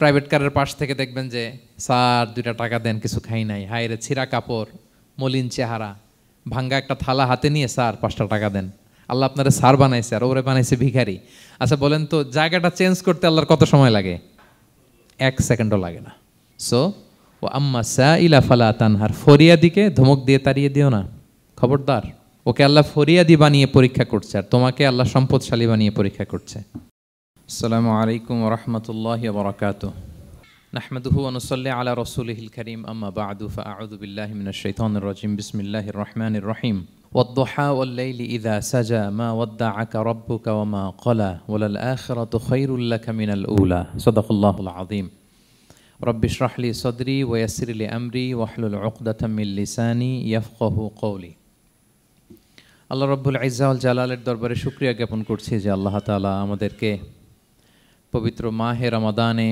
Private কারের পাশ থেকে দেখবেন যে স্যার 2টা টাকা দেন, কিছু খাই নাই, হায় রে ছিঁড়া কাপড়, মলিন চেহারা, ভাঙ্গা একটা থালা হাতে নিয়ে স্যার 5টা টাকা দেন। আল্লাহ আপনারা স্যার বানাইছে আর ওরে বানাইছে ভিখারি। আচ্ছা বলেন তো, জায়গাটা চেঞ্জ করতে আল্লাহর কত সময় লাগে? 1 সেকেন্ডও লাগে না। সো ও আম্মা সাইলা ফালা তানহার, ফরিয়াদিকে ধমক দিয়ে তাড়িয়ে দিও না, খবরদার। ওকে আল্লাহ ফরিয়াদি বানিয়ে পরীক্ষা করছে, আর তোমাকে আল্লাহ সম্পদশালী বানিয়ে পরীক্ষা করছে। আসসালামু আলাইকুম ওয়া রাহমাতুল্লাহি ওয়া বারাকাতুহু। নাহমাদুহু ওয়া নুসাল্লি আলা রাসূলিহিল কারীম, আম্মা বা'দু, ফাআউযু বিল্লাহি মিনাশ শাইতানির রাজীম। বিসমিল্লাহির রাহমানির রাহিম। ওয়াদ-দুহা ওয়াল-লাইলি ইযা সাজা মা ওয়াদ্দা'আকা রাব্বুকা ওয়া মা ক্বালা ওয়ালাল আখিরাতু খায়রুল লাকা মিনাল উলা। সাদাকাল্লাহুল আযীম। রব্বি ইশরাহ লি সাদরি ওয়া ইয়াসসির লি আমরি ওয়াহলুল উকদাতাম মিন লিসানি ইয়াফকাহু কওলি। আল্লাহ রাব্বুল ইজ্জা ওয়াল জালালের দরবারে শুকরিয়া জ্ঞাপন করছি যে আল্লাহ তাআলা আমাদেরকে পবিত্র মাহে রমাদানে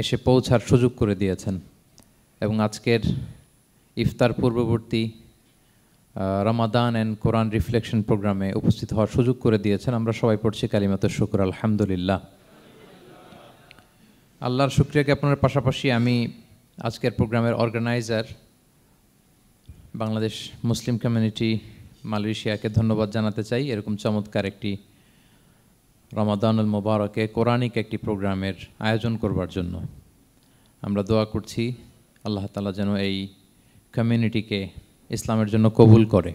এসে পৌঁছার সুযোগ করে দিয়েছেন এবং আজকের ইফতার পূর্ববর্তী রমাদান অ্যান্ড কোরআন রিফ্লেকশন প্রোগ্রামে উপস্থিত হওয়ার সুযোগ করে দিয়েছেন। আমরা সবাই পড়ছি কালিমাতুশ শুকর, আলহামদুলিল্লাহ। আল্লাহর শুকরিয়া জ্ঞাপনের পাশাপাশি আমি আজকের প্রোগ্রামের অর্গানাইজার বাংলাদেশ মুসলিম কমিউনিটি মালয়েশিয়াকে ধন্যবাদ জানাতে চাই, এরকম চমৎকার একটি রমাদানুল মুবারকে কোরআনিক একটি প্রোগ্রামের আয়োজন করবার জন্য। আমরা দোয়া করছি আল্লাহ তাআলা যেন এই কমিউনিটিকে ইসলামের জন্য কবুল করে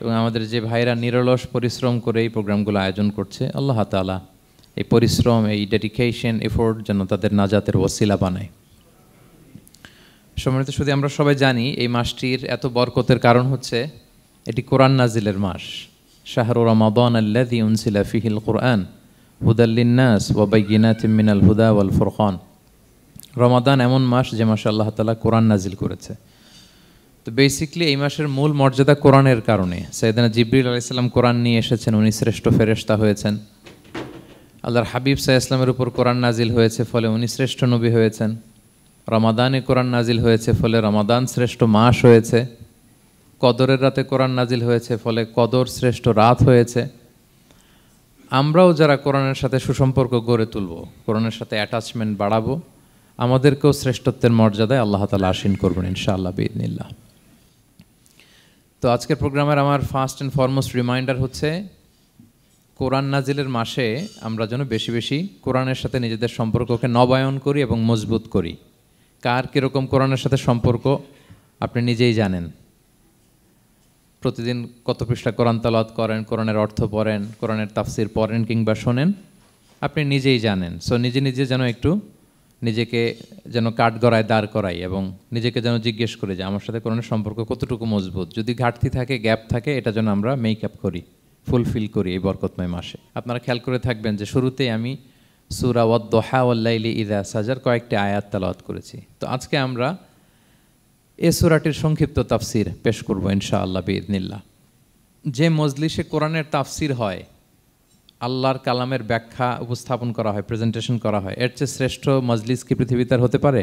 এবং আমাদের যে ভাইরা নিরলস পরিশ্রম করে এই প্রোগ্রামগুলো আয়োজন করছে, আল্লাহ তাআলা এই পরিশ্রম, এই ডেডিকেশন, এফোর্ট যেন তাদের নাজাতের ওসিলা বানায়। সম্মানিত শুধু আমরা সবাই জানি এই মাসটির এত বরকতের কারণ হচ্ছে এটি কোরআন নাজিলের মাস। শাহরু রমাদান আল্লাযী উনজিলা ফীহিল কুরআন হুদাল লিন্নাস ওয়া বাইয়িনাতিম মিনাল হুদা ওয়াল ফুরকান। রমাদান এমন মাস যে মাসে আল্লাহ তাআলা কোরআন নাজিল করেছে। তো বেসিক্যালি এই মাসের মূল মর্যাদা কোরআনের কারণে। সাইয়েদনা জিবরিল আলাইহিস সালাম কোরআন নিয়ে এসেছেন, উনি শ্রেষ্ঠ ফেরেশতা হয়েছেন। আল্লাহর হাবিব সাল্লাল্লাহু আলাইহি ওয়াসাল্লামের উপর কোরআন নাজিল হয়েছে, ফলে উনি শ্রেষ্ঠ নবী হয়েছেন। রমাদানে কোরআন নাজিল হয়েছে, ফলে রমাদান শ্রেষ্ঠ মাস হয়েছে। কদরের রাতে কোরআন নাজিল হয়েছে, ফলে কদর শ্রেষ্ঠ রাত হয়েছে। আমরাও যারা কোরআনের সাথে সুসম্পর্ক গড়ে তুলব, কোরআনের সাথে অ্যাটাচমেন্ট বাড়াবো, আমাদেরকেও শ্রেষ্ঠত্বের মর্যাদায় আল্লাহ তাআলা আসীন করবেন ইনশাআল্লাহ বিইذنিল্লাহ। তো আজকের প্রোগ্রামের আমার ফার্স্ট অ্যান্ড ফরমোস্ট রিমাইন্ডার হচ্ছে কোরআন নাজিলের মাসে আমরা যেন বেশি বেশি কোরআনের সাথে নিজেদের সম্পর্ককে নবায়ন করি এবং মজবুত করি। কার কীরকম কোরআনের সাথে সম্পর্ক আপনি নিজেই জানেন। প্রতিদিন কত পৃষ্ঠা কোরআন তেলাওয়াত করেন, কোরআনের অর্থ পড়েন, কোরআনের তাফসির পড়েন কিংবা শোনেন, আপনি নিজেই জানেন। সো নিজে নিজে যেন একটু নিজেকে যেন কাঠগড়ায় দাঁড় করাই এবং নিজেকে যেন জিজ্ঞেস করি যে আমার সাথে কোরআনের সম্পর্ক কতটুকু মজবুত। যদি ঘাটতি থাকে, গ্যাপ থাকে, এটা যেন আমরা মেক আপ করি, ফুলফিল করি এই বরকতময় মাসে। আপনারা খেয়াল করে থাকবেন যে শুরুতেই আমি সূরা ওয়াদ-দুহা ওয়াল-লাইলি ইযা সাজার কয়েকটি আয়াত তেলাওয়াত করেছি। তো আজকে আমরা এই সূরাটির সংক্ষিপ্ত তাফসির পেশ করব ইনশাআল্লাহ বিইذنিল্লাহ। যে মজলিসে কোরআনের তাফসির হয়, আল্লাহর কালামের ব্যাখ্যা উপস্থাপন করা হয়, প্রেজেন্টেশন করা হয়, এর চেয়ে শ্রেষ্ঠ মজলিস কি পৃথিবীতে হতে পারে?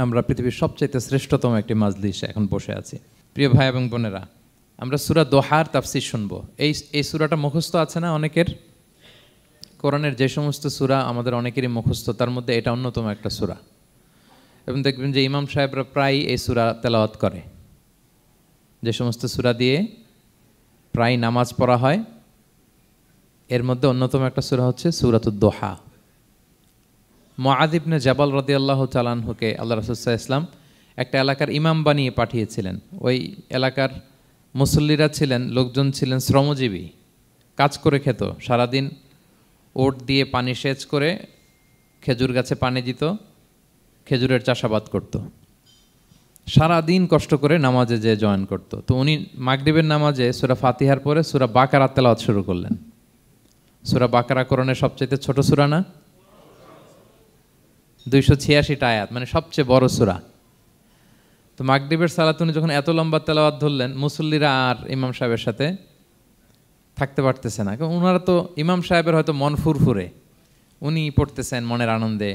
আমরা পৃথিবীর সবচাইতে শ্রেষ্ঠতম একটি মজলিসে এখন বসে আছি। প্রিয় ভাই এবং বোনেরা, আমরা সূরা দোহার তাফসির শুনব। এই সূরাটা মুখস্থ আছে না অনেকের? কোরআনের যে সমস্ত সূরা আমাদের অনেকেরই মুখস্থ, তার মধ্যে এটা অন্যতম একটা সূরা। এবং দেখবেন যে ইমাম সাহেবরা প্রায় এই সূরা তেলাওয়াত করে। যে সমস্ত সূরা দিয়ে প্রায় নামাজ পড়া হয়, এর মধ্যে অন্যতম একটা সূরা হচ্ছে সূরাতুদ দোহা। মুআয ইবনে জাবাল রাদিয়াল্লাহু তাআলা আনহুকে আল্লাহ রাসূল সাল্লাল্লাহু আলাইহি ওয়াসাল্লাম একটা এলাকার ইমাম বানিয়ে পাঠিয়েছিলেন। ওই এলাকার মুসল্লিরা ছিলেন, লোকজন ছিলেন শ্রমজীবী, কাজ করে খেত। সারাদিন ওট দিয়ে পানি সেচ করে খেজুর গাছে পানি দিত, খেজুরের চাষাবাদ করত, সারাদিন কষ্ট করে নামাজে যে জয়েন করত। তো উনি মাগরিবের নামাজে সূরা ফাতিহার পরে সূরা বাকারা তেলাওয়াত শুরু করলেন। সূরা বাকারা কোরআনের সবচেয়ে ছোট সূরা না? 286টা আয়াত, মানে সবচেয়ে বড় সূরা। তো মাগরিবের সালাত উনি যখন এত লম্বা তেলাওয়াত ধরলেন, মুসল্লিরা আর ইমাম সাহেবের সাথে থাকতে পারতেছে না। কারণ ওনারা তো, ইমাম সাহেবের হয়তো মন ফুরফুরে, উনি পড়তেছেন মনের আনন্দে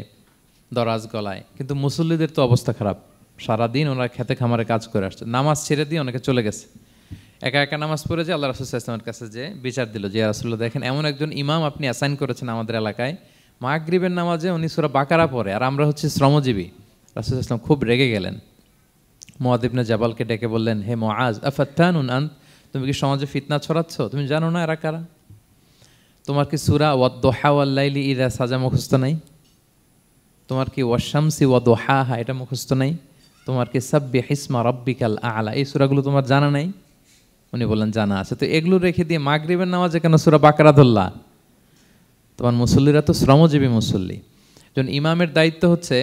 দরাজ গলায়, কিন্তু মুসল্লিদের তো অবস্থা খারাপ। সারাদিন ওনারা খেতে খামারে কাজ করে আসছে, নামাজ ছেড়ে দিয়ে অনেকে চলে গেছে। একা একা নামাজ পড়ে যে আল্লাহ রাসূল সাল্লাল্লাহু আলাইহি ওয়াসাল্লামের কাছে যে বিচার দিল যে রাসূলুল্লাহ, দেখেন এমন একজন ইমাম আপনি অ্যাসাইন করেছেন আমাদের এলাকায়, মাগরিবের নামাজে উনি সূরা বাকারা পড়ে, আর আমরা হচ্ছে শ্রমজীবী। রাসূল সাল্লাল্লাহু আলাইহি ওয়াসাল্লাম খুব রেগে গেলেন, মুআয ইবনে জাবালকে ডেকে বললেন, হে মুআয, আফাত্তানুন আন্ত, তুমি কি সমাজে ফিতনা ছড়াচ্ছ? তুমি জানো না এরা কারা? তোমার কি সূরা ওয়াদ-দুহা ওয়াল-লাইলি ইযা সাজা মুখস্থ নাই? তোমার কি ওয়াশ-শামসি ওয়া-দুহাহা এটা মুখস্থ নাই? তোমার কি সাব্বিহিসমা রাব্বিকাল আ'লা এই সূরাগুলো তোমার জানা নাই? উনি বললেন জানা আছে। তো এগুলো রেখে দিয়ে মাগরিবের নামাজে কেন সূরা বাকারা ধরলা? তোমার মুসল্লিরা তো শ্রমজীবী মুসল্লি। যখন ইমামের দায়িত্ব হচ্ছে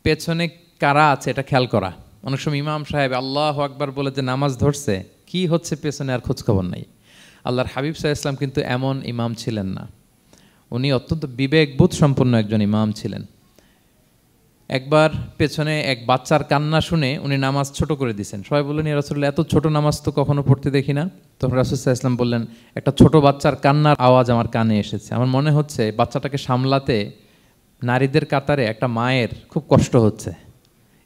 পেছনে কারা আছে এটা খেয়াল করা। অনেক সময় ইমাম সাহেব আল্লাহু আকবার বলে যে নামাজ ধরছে, কি হচ্ছে পেছনে আর খোঁজখবর নাই। আল্লাহর হাবিব সাল্লাল্লাহু আলাইহি ওয়াসাল্লাম কিন্তু এমন ইমাম ছিলেন না, উনি অত্যন্ত বিবেকবোধ সম্পন্ন একজন ইমাম ছিলেন। একবার পেছনে এক বাচ্চার কান্না শুনে উনি নামাজ ছোট করে দিয়েছেন। সবাই বললেন, ইয়া রাসূলুল্লাহ, এত ছোট নামাজ তো কখনো পড়তে দেখি না। তখন রাসূল সাল্লাল্লাহু আলাইহি ওয়াসাল্লাম বললেন, একটা ছোট বাচ্চার কান্নার আওয়াজ আমার কানে এসেছে, আমার মনে হচ্ছে বাচ্চাটাকে সামলাতে নারীদের কাতারে একটা মায়ের খুব কষ্ট হচ্ছে,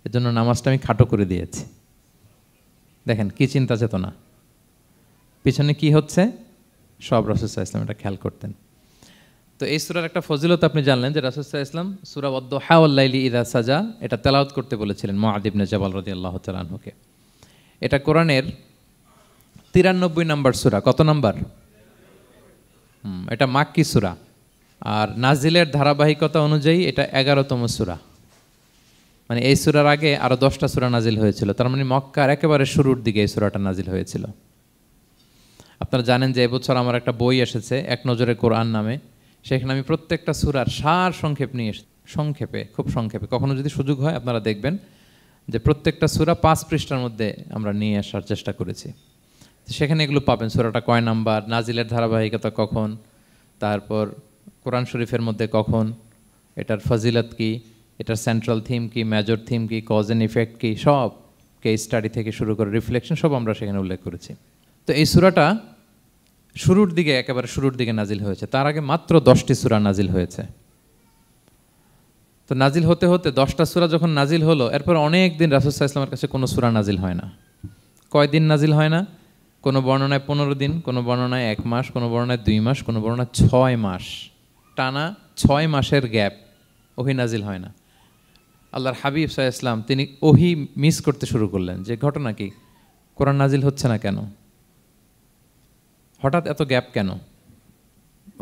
এজন্য নামাজটা আমি খাটো করে দিয়েছি। দেখেন কি চিন্তা চেতনা, পিছনে কি হচ্ছে সব রাসূল সাল্লাল্লাহু আলাইহি ওয়াসাল্লাম এটা খেয়াল করতেন। তো এই সূরার একটা ফজিলত আপনি জানলেন যে রাসূল সাল্লাল্লাহু আলাইহি ওয়াসাল্লাম সূরা ওয়াদ-দুহা ওয়াল-লাইলি ইযা সাজা এটা তেলাওয়াত করতে বলেছিলেন মুআয ইবনে জাবাল রাদিয়াল্লাহু তাআলা আনহুকে। এটা কোরআনের 93 নম্বর সূরা। কত নম্বর? এটা মাক্কি সূরা, আর নাজিলের ধারাবাহিকতা অনুযায়ী এটা 11তম সূরা। মানে এই সূরার আগে আরো 10টা সূরা নাজিল হয়েছিল, তার মানে মক্কার একেবারে শুরুর দিকে এই সূরাটা নাজিল হয়েছিল। আপনারা জানেন যে এবছর আমার একটা বই এসেছে এক নজরে কোরআন নামে, সেখানে আমি প্রত্যেকটা সূরার সার সংক্ষেপ নিয়ে এসেছি, সংক্ষেপে, খুব সংক্ষেপে। কখনো যদি সুযোগ হয় আপনারা দেখবেন যে প্রত্যেকটা সূরা 5 পৃষ্ঠার মধ্যে আমরা নিয়ে আসার চেষ্টা করেছি। সেখানে এগুলো পাবেন, সূরাটা কয় নাম্বার, নাজিলের ধারাবাহিকতা কখন, তারপর কোরআন শরীফের মধ্যে কখন, এটার ফজিলত কি, এটার সেন্ট্রাল থিম কি, মেজর থিম কি, কজ অ্যান্ড ইফেক্ট কি, সব কেস স্টাডি থেকে শুরু করে রিফ্লেকশন সব আমরা সেখানে উল্লেখ করেছি। তো এই সূরাটা শুরুর দিকে, একেবারে শুরুর দিকে নাজিল হয়েছে। তার আগে মাত্র 10টি সূরা নাজিল হয়েছে। তো নাজিল হতে হতে 10টা সূরা যখন নাজিল হলো, এরপর অনেক দিন রাসূল সাল্লাল্লাহু আলাইহি ওয়াসাল্লামের কাছে কোনো সূরা নাজিল হয় না। কয়দিন নাজিল হয় না? কোনো বর্ণনায় 15 দিন, কোনো বর্ণনায় 1 মাস, কোনো বর্ণনায় 2 মাস, কোনো বর্ণনায় 6 মাস, টানা 6 মাসের গ্যাপ ওহী নাজিল হয় না। আল্লাহর হাবিব সাল্লাল্লাহু আলাইহি ওয়াসাল্লাম তিনি ওহী মিস করতে শুরু করলেন, যে ঘটনা কি, কোরআন নাজিল হচ্ছে না কেন, হঠাৎ এত গ্যাপ কেন?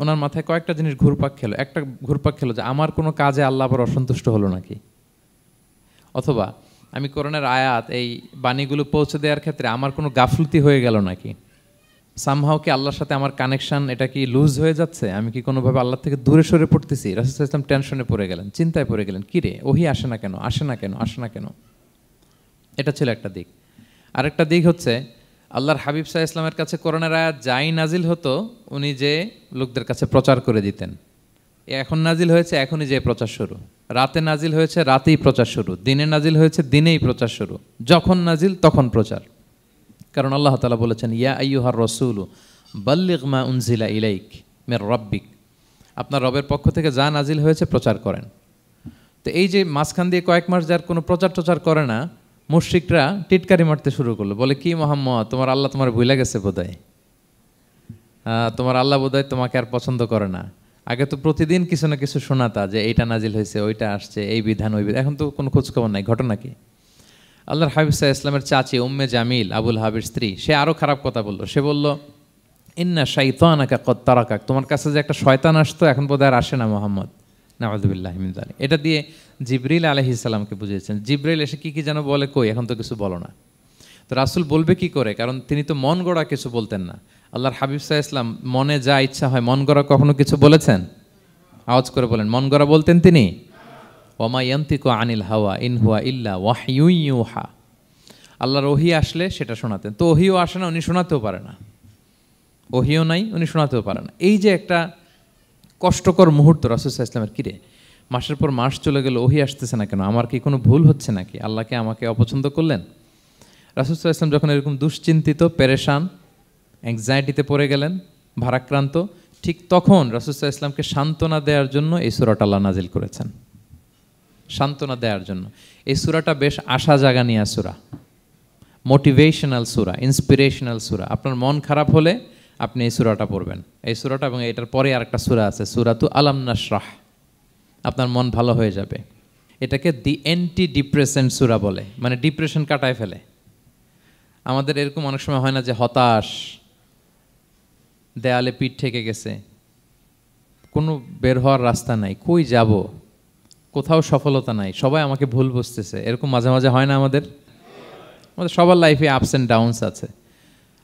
ওনার মাথায় কয়েকটা জিনিস ঘুরপাক খেলো। একটা ঘুরপাক খেলো যে আমার কোনো কাজে আল্লাহ আবার অসন্তুষ্ট হলো নাকি, অথবা আমি কোরআনের আয়াত এই বাণীগুলো পৌঁছে দেওয়ার ক্ষেত্রে আমার কোনো গাফলতি হয়ে গেল নাকি, সামহাও কি আল্লাহর সাথে আমার কানেকশন এটা কি লুজ হয়ে যাচ্ছে, আমি কি কোনোভাবে আল্লাহ থেকে দূরে সরে পড়তেছি। রাসূল সাল্লাল্লাহু আলাইহি ওয়াসাল্লাম টেনশনে পড়ে গেলেন, চিন্তায় পড়ে গেলেন, কিরে ওহী আসে না কেন, আসে না কেন, আসে না কেন। এটা ছিল একটা দিক। আরেকটা দিক হচ্ছে আল্লাহর হাবিব সাল্লাল্লাহু আলাইহি ওয়াসাল্লামের কাছে কোরআনের আয়াত যাই নাজিল হতো উনি যে লোকদের কাছে প্রচার করে দিতেন। এখন নাজিল হয়েছে এখনই যে প্রচার শুরু, রাতে নাজিল হয়েছে রাতেই প্রচার শুরু, দিনে নাজিল হয়েছে দিনেই প্রচার শুরু, যখন নাজিল তখন প্রচার। কারণ আল্লাহ তাআলা বলেছেন, ইয়া আইয়ুহার রাসূলু বাল্লিগ মা উনজিলা ইলাইক মির রাব্বিক, আপনার রবের পক্ষ থেকে যা নাজিল হয়েছে প্রচার করেন। তো এই যে মাঝখান দিয়ে কয়েক মাস যার কোনো প্রচার করে না, মুশরিকরা টিটকারি মারতে শুরু করলো, বলে কি মুহাম্মদ, তোমার আল্লাহ তোমার ভুলে গেছে বোধহয়, তোমার আল্লাহ বোধহয় তোমাকে আর পছন্দ করে না। আগে তো প্রতিদিন কিছু না কিছু শোনাতা যে এইটা নাজিল হয়েছে, ওইটা আসছে, এই বিধান ওই বিধান, এখন তো কোনো খোঁজখবর নাই। ঘটনা কি? আল্লাহর হাবিব সাল্লাল্লাহু আলাইহি ওয়াসাল্লামের চাচি উম্মে জামিল, আবুল হাবির স্ত্রী, সে আরও খারাপ কথা বললো। সে বলল, ইন্না শাইতানাকা কদ তারাকাক, তোমার কাছে যে একটা শয়তান আসতো এখন বোধহয় আর আসে না মুহাম্মদ, নাউযুবিল্লাহি মিন যালিক। এটা দিয়ে জিবরিল আলাইহিস সালামকে বুঝিয়েছেন। জিবরিল এসে কি যেন বলে, কই এখন তো কিছু বলো না। তো রাসূল বলবে কি করে, কারণ তিনি তো মন গড়া কিছু বলতেন না। আল্লাহর হাবিব সাল্লাল্লাহু আলাইহি ওয়াসাল্লাম মনে যা ইচ্ছা হয়, মন গড়া কখনো কিছু বলেছেন? আওয়াজ করে বলেন, মন গড়া বলতেন তিনি? ওমা ইয়ান্তিকু আনিল হাওয়া ইন হুয়া ইল্লা ওয়াহয়ুন ইউহা, আল্লাহর ওহী আসলে সেটা শোনাতেন। তো ওহীও আসে না, উনি শোনাতেও পারে না, ওহীও নাই, উনি শোনাতেও পারে না। এই যে একটা কষ্টকর মুহূর্ত রাসূল সাল্লাল্লাহু আলাইহি ওয়াসাল্লামের, কিরে মাসের পর মাস চলে গেল, ওহী আসতেছে না কেন, আমার কি কোনো ভুল হচ্ছে নাকি, আল্লাহকে আমাকে অপছন্দ করলেন? রাসূল সাল্লাল্লাহু আলাইহি ওয়াসাল্লাম যখন এরকম দুশ্চিন্তিত, পেরেশান, অ্যাংজাইটিতে পড়ে গেলেন, ভারাক্রান্ত, ঠিক তখন রাসূল সাল্লাল্লাহু আলাইহি ওয়াসাল্লামকে সান্ত্বনা দেওয়ার জন্য এই সূরাটা আল্লাহ নাজিল করেছেন। সান্ত্বনা দেওয়ার জন্য এই সূরাটা বেশ আশা জাগানিয়া সূরা, মোটিভেশনাল সূরা, ইন্সপিরেশনাল সূরা। আপনার মন খারাপ হলে আপনি এই সূরাটা পড়বেন, এই সূরাটা, এবং এটার পরে আরেকটা সূরা আছে, সূরাতু আলাম নাশরাহ, আপনার মন ভালো হয়ে যাবে। এটাকে দি অ্যান্টি ডিপ্রেসেন্ট সূরা বলে, মানে ডিপ্রেশন কাটায় ফেলে। আমাদের এরকম অনেক সময় হয় না যে হতাশ, দেয়ালে পিঠ ঠেকে গেছে, কোনো বের হওয়ার রাস্তা নাই, কই যাব, কোথাও সফলতা নাই, সবাই আমাকে ভুল বুঝতেছে, এরকম মাঝে মাঝে হয় না আমাদের? আমাদের সবার লাইফে আপস অ্যান্ড ডাউনস আছে।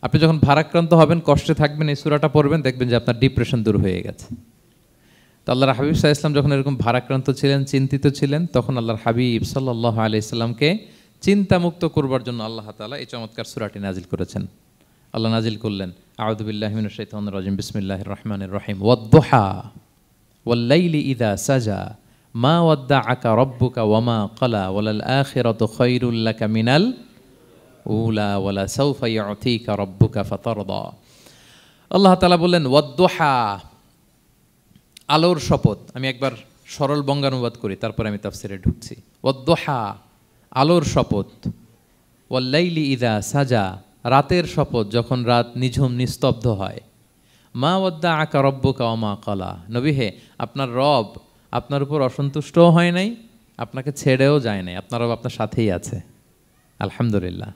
আপনি যখন ভারাক্রান্ত হবেন, কষ্টে থাকবেন, এই সূরাটা পড়বেন, দেখবেন যে আপনার ডিপ্রেশন দূর হয়ে গেছে। তো আল্লাহর হাবিব সাল্লাল্লাহু আলাইহি ওয়াসাল্লাম যখন এরকম ভারাক্রান্ত ছিলেন, চিন্তিত ছিলেন, তখন আল্লাহর হাবিব সাল্লাল্লাহু আলাইহি ওয়াসাল্লামকে চিন্তামুক্ত করবার জন্য আল্লাহ তাআলা এই চমৎকার সূরাটি নাজিল করেছেন। আল্লাহ নাজিল করলেন, আউযু বিল্লাহি মিনাশ শাইতানির রাজিম, বিসমিল্লাহির রহমানির রহিম, ওয়াদ-দুহা ওয়াল-লাইলি ইযা সাজা মা ওয়াদ্দাআকা রাব্বুকা ওয়া মা ক্বালা ওয়ালাল আখিরাতু খায়রুল লাকা মিনাল উলা ওয়ালা সাউফা ইউতিকা রাব্বুকা ফাতারদা। আল্লাহ তাআলা বললেন ওয়াদ-দুহা, আলোর শপথ। আমি একবার সরল বঙ্গানুবাদ করি, তারপরে আমি তাফসিরে ঢুকছি। ওয়াদ-দুহা, আলোর শপথ। ওয়াল-লাইলি ইযা সাজা, রাতের শপথ, যখন রাত নিঝুম নিস্তব্ধ হয়। মা ওয়াদ্দাআকা রাব্বুকা ওয়া মা ক্বালা, নবী হে, আপনার রব আপনার উপর অসন্তুষ্টও হয় নাই, আপনাকে ছেড়েও যায় নাই, আপনার রব আপনার সাথেই আছে। আলহামদুলিল্লাহ।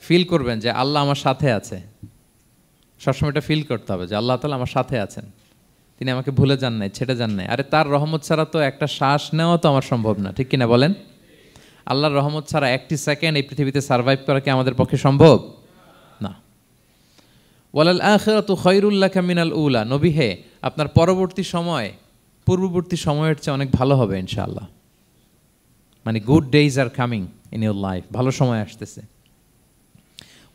ফিল করবেন যে আল্লাহ আমার সাথে আছে। সবসময় এটা ফিল করতে হবে যে আল্লাহ তাআলা আমার সাথে আছেন, তিনি আমাকে ভুলে যান নাই, ছেড়ে যান নাই। আরে তার রহমত ছাড়া তো একটা শ্বাস নেওয়া তো আমার সম্ভব না, ঠিক কিনা বলেন? আল্লাহর রহমত ছাড়া একটি সেকেন্ড এই পৃথিবীতে সার্ভাইভ করা কি আমাদের পক্ষে সম্ভব না। ওয়ালাল আখিরাতু খায়রুল লাকা মিনাল উলা, নবী হে, আপনার পরবর্তী সময় পূর্ববর্তী সময়ের চেয়ে অনেক ভালো হবে ইনশাআল্লাহ। মানে good days are coming in your life, ভালো সময় আসতেছে।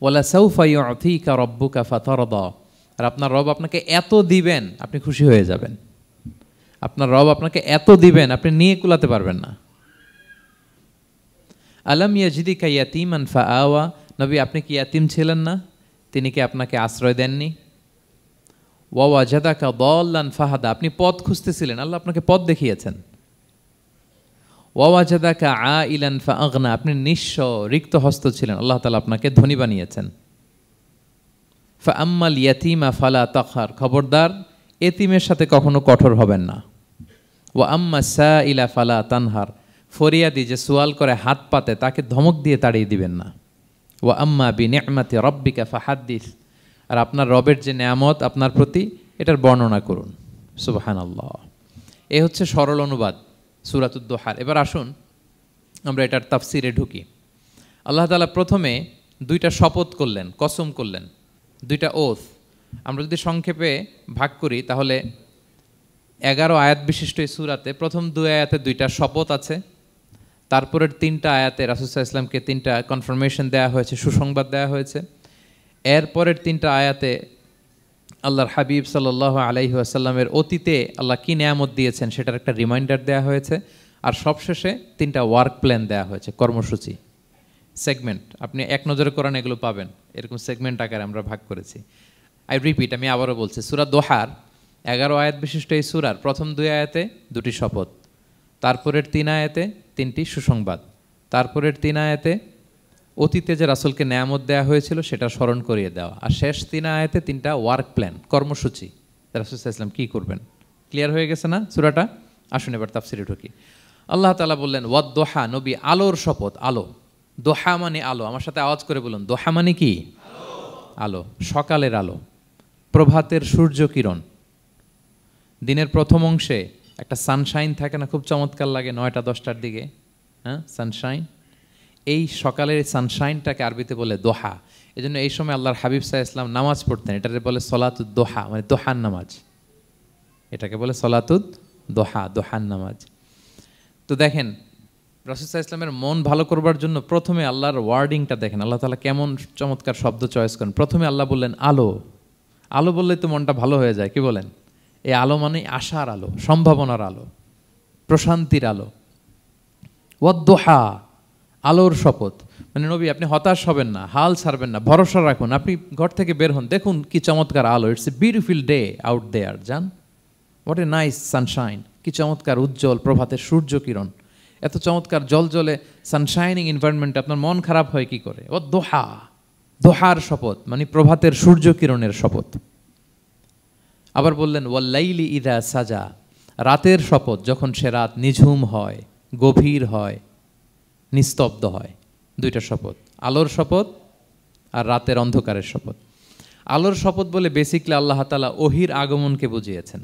ওয়ালা সাউফা ইউতিকা রাব্বুকা ফাতারদা, আর আপনার রব আপনাকে এত দিবেন আপনি খুশি হয়ে যাবেন। আপনার রব আপনাকে এত দিবেন আপনি নিয়ে কুলাতে পারবেন না। আলাম ইয়াজিদিকা ইয়াতীমান ফাআওয়া, নবী আপনি কি ইয়াতীম ছিলেন না? তিনি কি আপনাকে আশ্রয় দেননি? ওয়া ওয়াজাদাকা দাল্লান ফাহাদা, আপনি পথ খুঁজতেছিলেন, আল্লাহ আপনাকে পথ দেখিয়েছেন। ওয়া ওয়াজাদাকা আইলান ফাআগনা, আপনি নিঃস্ব রিক্ত হস্ত ছিলেন, আল্লাহ তাআলা আপনাকে ধনী বানিয়েছেন। ফাআম্মাল ইয়াতীমা ফালা তাকহার, খবরদার এতিমের সাথে কখনো কঠোর হবেন না। ওয়া আম্মা সাইলা ফালা তানহার, ফরিয়াদি যে সোয়াল করে হাত পাতে তাকে ধমক দিয়ে তাড়িয়ে দিবেন না। ওয়া আম্মা বিনিআমাতি রাব্বিকা ফাহাদ্দিস, আর আপনার রবের যে নেয়ামত আপনার প্রতি, এটার বর্ণনা করুন। সুবহানাল্লাহ। এ হচ্ছে সরল অনুবাদ সূরাতুদ দুহার। এবার আসুন আমরা এটার তাফসিরে ঢুকি। আল্লাহ তাআলা প্রথমে দুইটা শপথ করলেন, কসম করলেন, দুইটা ওথ। আমরা যদি সংক্ষেপে ভাগ করি তাহলে 11 আয়াত বিশিষ্ট এই সূরাতে প্রথম 2 আয়াতে দুইটা শপথ আছে, তারপরের 3টা আয়াতে রাসূল সাল্লাল্লাহু আলাইহি ওয়াসাল্লামকে 3টা কনফার্মেশন দেওয়া হয়েছে, সুসংবাদ দেওয়া হয়েছে। এরপরের 3টা আয়াতে আল্লাহর হাবিব সাল্লাল্লাহু আলাইহি ওয়াসাল্লামের অতীতে আল্লাহ কী নেয়ামত দিয়েছেন সেটার একটা রিমাইন্ডার দেওয়া হয়েছে। আর সবশেষে 3টা ওয়ার্ক প্ল্যান দেওয়া হয়েছে, কর্মসূচি, সেগমেন্ট। আপনি এক নজরে কোরআন এগুলো পাবেন, এরকম সেগমেন্ট আকারে আমরা ভাগ করেছি। আই রিপিট, আমি আবারও বলছি, সূরা দোহার 11 আয়াত বিশিষ্ট এই সূরার প্রথম 2 আয়াতে 2টি শপথ, তারপরের 3 আয়াতে 3টি সুসংবাদ, তারপরের 3 আয়াতে অতীতে যে রাসূলকে নেয়ামত দেওয়া হয়েছিল সেটা স্মরণ করিয়ে দেওয়া, আর শেষ 3 আয়াতে 3টা ওয়ার্ক প্ল্যান, কর্মসূচি, রাসূল সাল্লাল্লাহু আলাইহি ওয়াসাল্লাম কী করবেন। ক্লিয়ার হয়ে গেছে না সূরাটা? আসুন এবার তাফসিরে ঢুকি। আল্লাহ তাআলা বললেন ওয়াদ-দুহা, নবী আলোর শপথ। আলো, দোহা মানে আলো। আমার সাথে আওয়াজ করে বলুন, দোহা মানে কি? আলো, সকালের আলো, প্রভাতের সূর্য কিরণ। দিনের প্রথম অংশে একটা সানশাইন থাকে না, খুব চমৎকার লাগে 9টা 10টার দিকে, হ্যাঁ, সানশাইন। এই সকালের সানশাইনটাকে আরবিতে বলে দোহা। এই জন্য এই সময় আল্লাহর হাবিব সাল্লাল্লাহু আলাইহি ওয়াসাল্লাম নামাজ পড়তেন, এটাকে বলে সলাতুদ দোহা, মানে দোহার নামাজ। এটাকে বলে সলাতুদ দোহা, দোহার নামাজ। তো দেখেন রাসূল সাল্লাল্লাহু আলাইহি ওয়াসাল্লামের মন ভালো করবার জন্য প্রথমে আল্লাহর ওয়ার্ডিংটা দেখেন, আল্লাহ তাআলা কেমন চমৎকার শব্দ চয়েস করেন। প্রথমে আল্লাহ বললেন আলো। আলো বললেই তো মনটা ভালো হয়ে যায়, কি বলেন? এই আলো মানে আশার আলো, সম্ভাবনার আলো, প্রশান্তির আলো। ওয়াদ-দুহা, আলোর শপথ। মানে নবী আপনি হতাশ হবেন না, হাল ছাড়বেন না, ভরসা রাখুন। আপনি ঘর থেকে বের হন, দেখুন কি চমৎকার আলো। It's a beautiful day out there, জান, হোয়াট এ নাইস সানশাইন। কি চমৎকার উজ্জ্বল প্রভাতের সূর্য কিরণ, এত চমৎকার জলজলে সানশাইনিং এনভায়রনমেন্টে আপনার মন খারাপ হয় কি করে? ওয়াদ-দুহা, দোহার শপথ মানে প্রভাতের সূর্য কিরণের শপথ। আবার বললেন ওয়াল-লাইলি ইযা সাজা, রাতের শপথ, যখন সে রাত নিঝুম হয়, গভীর হয়, নিস্তব্ধ হয়, দুইটা শপথ, আলোর শপথ আর রাতের অন্ধকারের শপথ। আলোর শপথ বলে বেসিকলি আল্লাহ তাআলা ওহির আগমনকে বুঝিয়েছেন,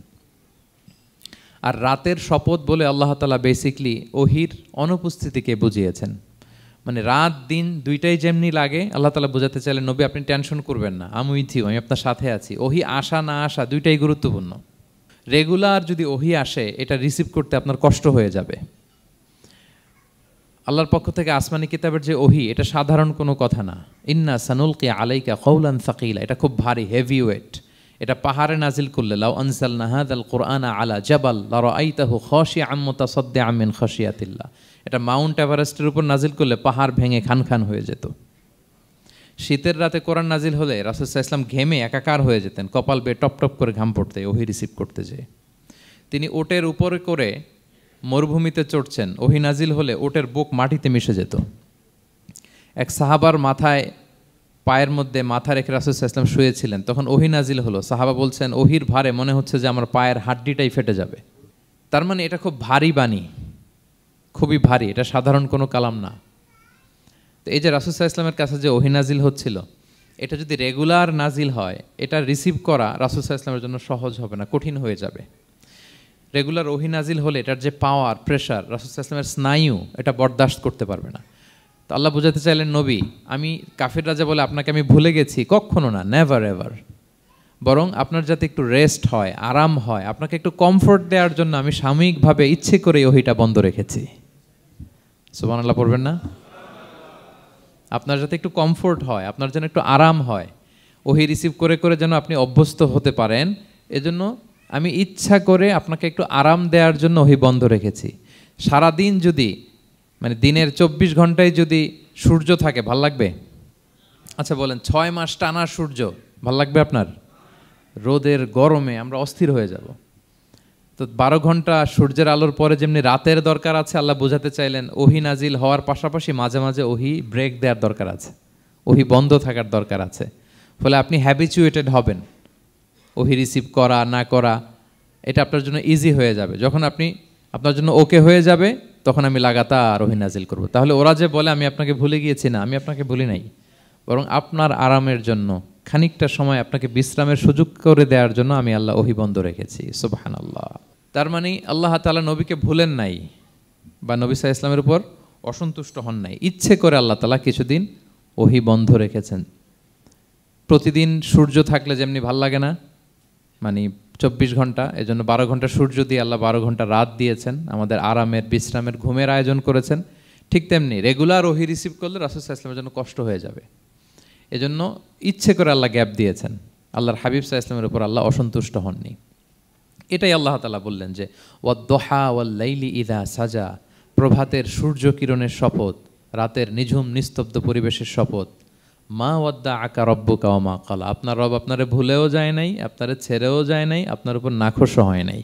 আর রাতের শপথ বলে আল্লাহ তাআলা বেসিকলি ওহির অনুপস্থিতিকে বুঝিয়েছেন। মানে রাত দিন দুইটাই যেমনি লাগে, আল্লাহ তাআলা বোঝাতে চাইলেন নবী আপনি টেনশন করবেন না, আমি উইথ ইউ, আমি আপনার সাথে আছি। ওহি আসা না আসা দুইটাই গুরুত্বপূর্ণ। রেগুলার যদি ওহি আসে, এটা রিসিভ করতে আপনার কষ্ট হয়ে যাবে। আল্লাহর পক্ষ থেকে আসমানি কিতাবের যে ওহি, এটা সাধারণ কোনো কথা না। ইন্না সানুলকি আলাইকা কওলান সাকিলা, এটা খুব ভারী, হেভি ওয়েট। এটা পাহাড়ে নাজিল করলে, লাউ আনজালনা হাযাল কুরআনা আলা জাবাল লারাআইতাহু খাশিআম মুতাসাদ্দিআম মিন খাশিয়াতিল্লাহ, এটা মাউন্ট এভারেস্টের উপর নাজিল করলে পাহাড় ভেঙে খান খান হয়ে যেত। শীতের রাতে কোরআন নাজিল হলে রাসূল সাল্লাল্লাহু আলাইহি ওয়াসাল্লাম ঘেমে একাকার হয়ে যেতেন, কপাল বেয়ে টপ টপ করে ঘাম পড়তে ওহি রিসিভ করতে যেয়ে। তিনি ওটের উপরে করে মরুভূমিতে চড়ছেন, ওহি নাজিল হলে ওটের বুক মাটিতে মিশে যেত। এক সাহাবার মাথায়, পায়ের মধ্যে মাথা রেখে রাসূল সাল্লাল্লাহু আলাইহি ওয়াসাল্লাম শুয়েছিলেন, তখন ওহি নাজিল হলো, সাহাবা বলছেন ওহির ভারে মনে হচ্ছে যে আমার পায়ের হাড্ডিটাই ফেটে যাবে। তার মানে এটা খুব ভারী বাণী, খুবই ভারী, এটা সাধারণ কোনো কালাম না। তো এই যে রাসূল সাল্লাল্লাহু আলাইহি ওয়াসাল্লামের কাছে যে ওহি নাজিল হচ্ছিল, এটা যদি রেগুলার নাজিল হয়, এটা রিসিভ করা রাসূল সাল্লাল্লাহু আলাইহি ওয়াসাল্লামের জন্য সহজ হবে না, কঠিন হয়ে যাবে। রেগুলার ওহি নাজিল হলে এটার যে পাওয়ার, প্রেশার, রাসূল সাল্লাল্লাহু আলাইহি ওয়াসাল্লামের স্নায়ু এটা বরদাস্ত করতে পারবে না। তো আল্লাহ বোঝাতে চাইলেন নবী, আমি কাফির রাজা বলে আপনাকে আমি ভুলে গেছি, কখনো না, নেভার এভার। বরং আপনার যাতে একটু রেস্ট হয়, আরাম হয়, আপনাকে একটু কমফোর্ট দেওয়ার জন্য আমি সাময়িকভাবে ইচ্ছে করে ওহিটা বন্ধ রেখেছি। সুবহানাল্লাহ পড়বেন না? আপনার যাতে একটু কমফোর্ট হয়, আপনার যেন একটু আরাম হয়, ওহি রিসিভ করে করে যেন আপনি অভ্যস্ত হতে পারেন, এজন্য আমি ইচ্ছা করে আপনাকে একটু আরাম দেওয়ার জন্য ওহি বন্ধ রেখেছি। সারাদিন যদি, মানে দিনের 24 ঘন্টায় যদি সূর্য থাকে, ভাল লাগবে? আচ্ছা বলেন, 6 মাস টানা সূর্য ভাল লাগবে আপনার? রোদের গরমে আমরা অস্থির হয়ে যাব। তো 12 ঘন্টা সূর্যের আলোর পরে যেমনি রাতের দরকার আছে, আল্লাহ বোঝাতে চাইলেন ওহি নাজিল হওয়ার পাশাপাশি মাঝে মাঝে ওহি ব্রেক দেওয়ার দরকার আছে, ওহি বন্ধ থাকার দরকার আছে। ফলে আপনি হ্যাবিচুয়েটেড হবেন, ওহি রিসিভ করা না করা এটা আপনার জন্য ইজি হয়ে যাবে। যখন আপনি, আপনার জন্য ওকে হয়ে যাবে, তখন আমি লাগাতার ওহি নাজিল করব। তাহলে ওরা যে বলে আমি আপনাকে ভুলে গিয়েছি, না, আমি আপনাকে ভুলি নাই, বরং আপনার আরামের জন্য, খানিকটা সময় আপনাকে বিশ্রামের সুযোগ করে দেওয়ার জন্য আমি আল্লাহ ওহি বন্ধ রেখেছি। সুবহানাল্লাহ। তার মানে আল্লাহ তাআলা নবীকে ভুলেন নাই বা নবী সাল্লাল্লাহু আলাইহি ওয়াসাল্লামের উপর অসন্তুষ্ট হন নাই, ইচ্ছে করে আল্লাহ তাআলা কিছুদিন ওহি বন্ধ রেখেছেন। প্রতিদিন সূর্য থাকলে যেমনি ভাল লাগে না, মানে 24 ঘন্টা, এজন্য 12 ঘন্টা সূর্য দিয়ে আল্লাহ 12 ঘন্টা রাত দিয়েছেন, আমাদের আরামের, বিশ্রামের, ঘুমের আয়োজন করেছেন। ঠিক তেমনি রেগুলার ওহি রিসিভ করলে রাসূল সাল্লাল্লাহু আলাইহি ওয়াসাল্লামের জন্য কষ্ট হয়ে যাবে, এজন্য ইচ্ছে করে আল্লাহ গ্যাপ দিয়েছেন। আল্লাহর হাবিব সাল্লাল্লাহু আলাইহি ওয়াসাল্লামের উপর আল্লাহ অসন্তুষ্ট হননি। এটাই আল্লাহ তাআলা বললেন যে ওয়াদ-দুহা ওয়াল-লাইলি ইযা সাজা, প্রভাতের সূর্য কিরণের শপথ, রাতের নিঝুম নিস্তব্ধ পরিবেশের শপথ। মা ওয়াদ্দাআকা রাব্বুকা ওয়া মা ক্বালা, আপনার রব আপনারে ভুলেও যায় নাই, আপনারে ছেড়েও যায় নাই, আপনার উপর নাখোশও হয় নাই।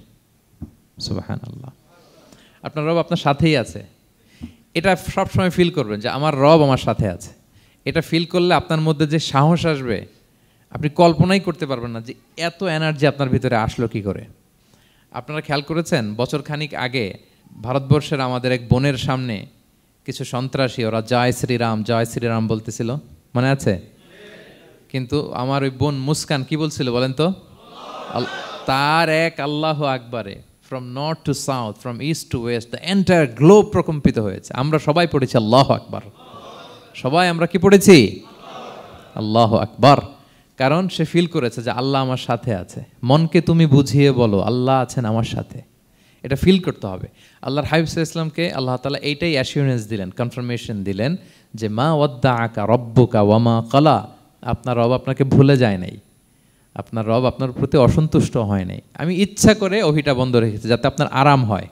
সুবহানাল্লাহ। আপনার রব আপনার সাথেই আছে, এটা সবসময় ফিল করবেন যে আমার রব আমার সাথে আছে। এটা ফিল করলে আপনার মধ্যে যে সাহস আসবে, আপনি কল্পনাই করতে পারবেন না যে এত এনার্জি আপনার ভিতরে আসলো কি করে। আপনারা খেয়াল করেছেন, বছর খানিক আগে ভারতবর্ষের আমাদের এক বোনের সামনে কিছু সন্ত্রাসী, ওরা জয় শ্রীরাম জয় শ্রীরাম বলতেছিল, মনে আছে? কিন্তু আমার ওই বোন মুস্কান কি বলছিল বলেন তো? তার এক আল্লাহু আকবারে from north to south, from east to west, the entire globe প্রকম্পিত হয়েছে। আমরা সবাই পড়েছি আল্লাহু আকবার, সবাই আমরা কি পড়েছি? আল্লাহু আকবার। কারণ সে ফিল করেছে যে আল্লাহ আমার সাথে আছে। মনকে তুমি বুঝিয়ে বলো আল্লাহ আছেন আমার সাথে, এটা ফিল করতে হবে। আল্লাহর হাবিব সাল্লাল্লাহু আলাইহি ওয়াসাল্লামকে আল্লাহ তাআলা এইটাই অ্যাসিউরেন্স দিলেন, কনফার্মেশন দিলেন যে মা ওয়াদ্দাআকা রাব্বুকা ওয়া মা ক্বালা, আপনার রব আপনাকে ভুলে যায় নাই, আপনার রব আপনার প্রতি অসন্তুষ্ট হয় নাই। আমি ইচ্ছা করে ওহিটা বন্ধ রেখেছি যাতে আপনার আরাম হয়।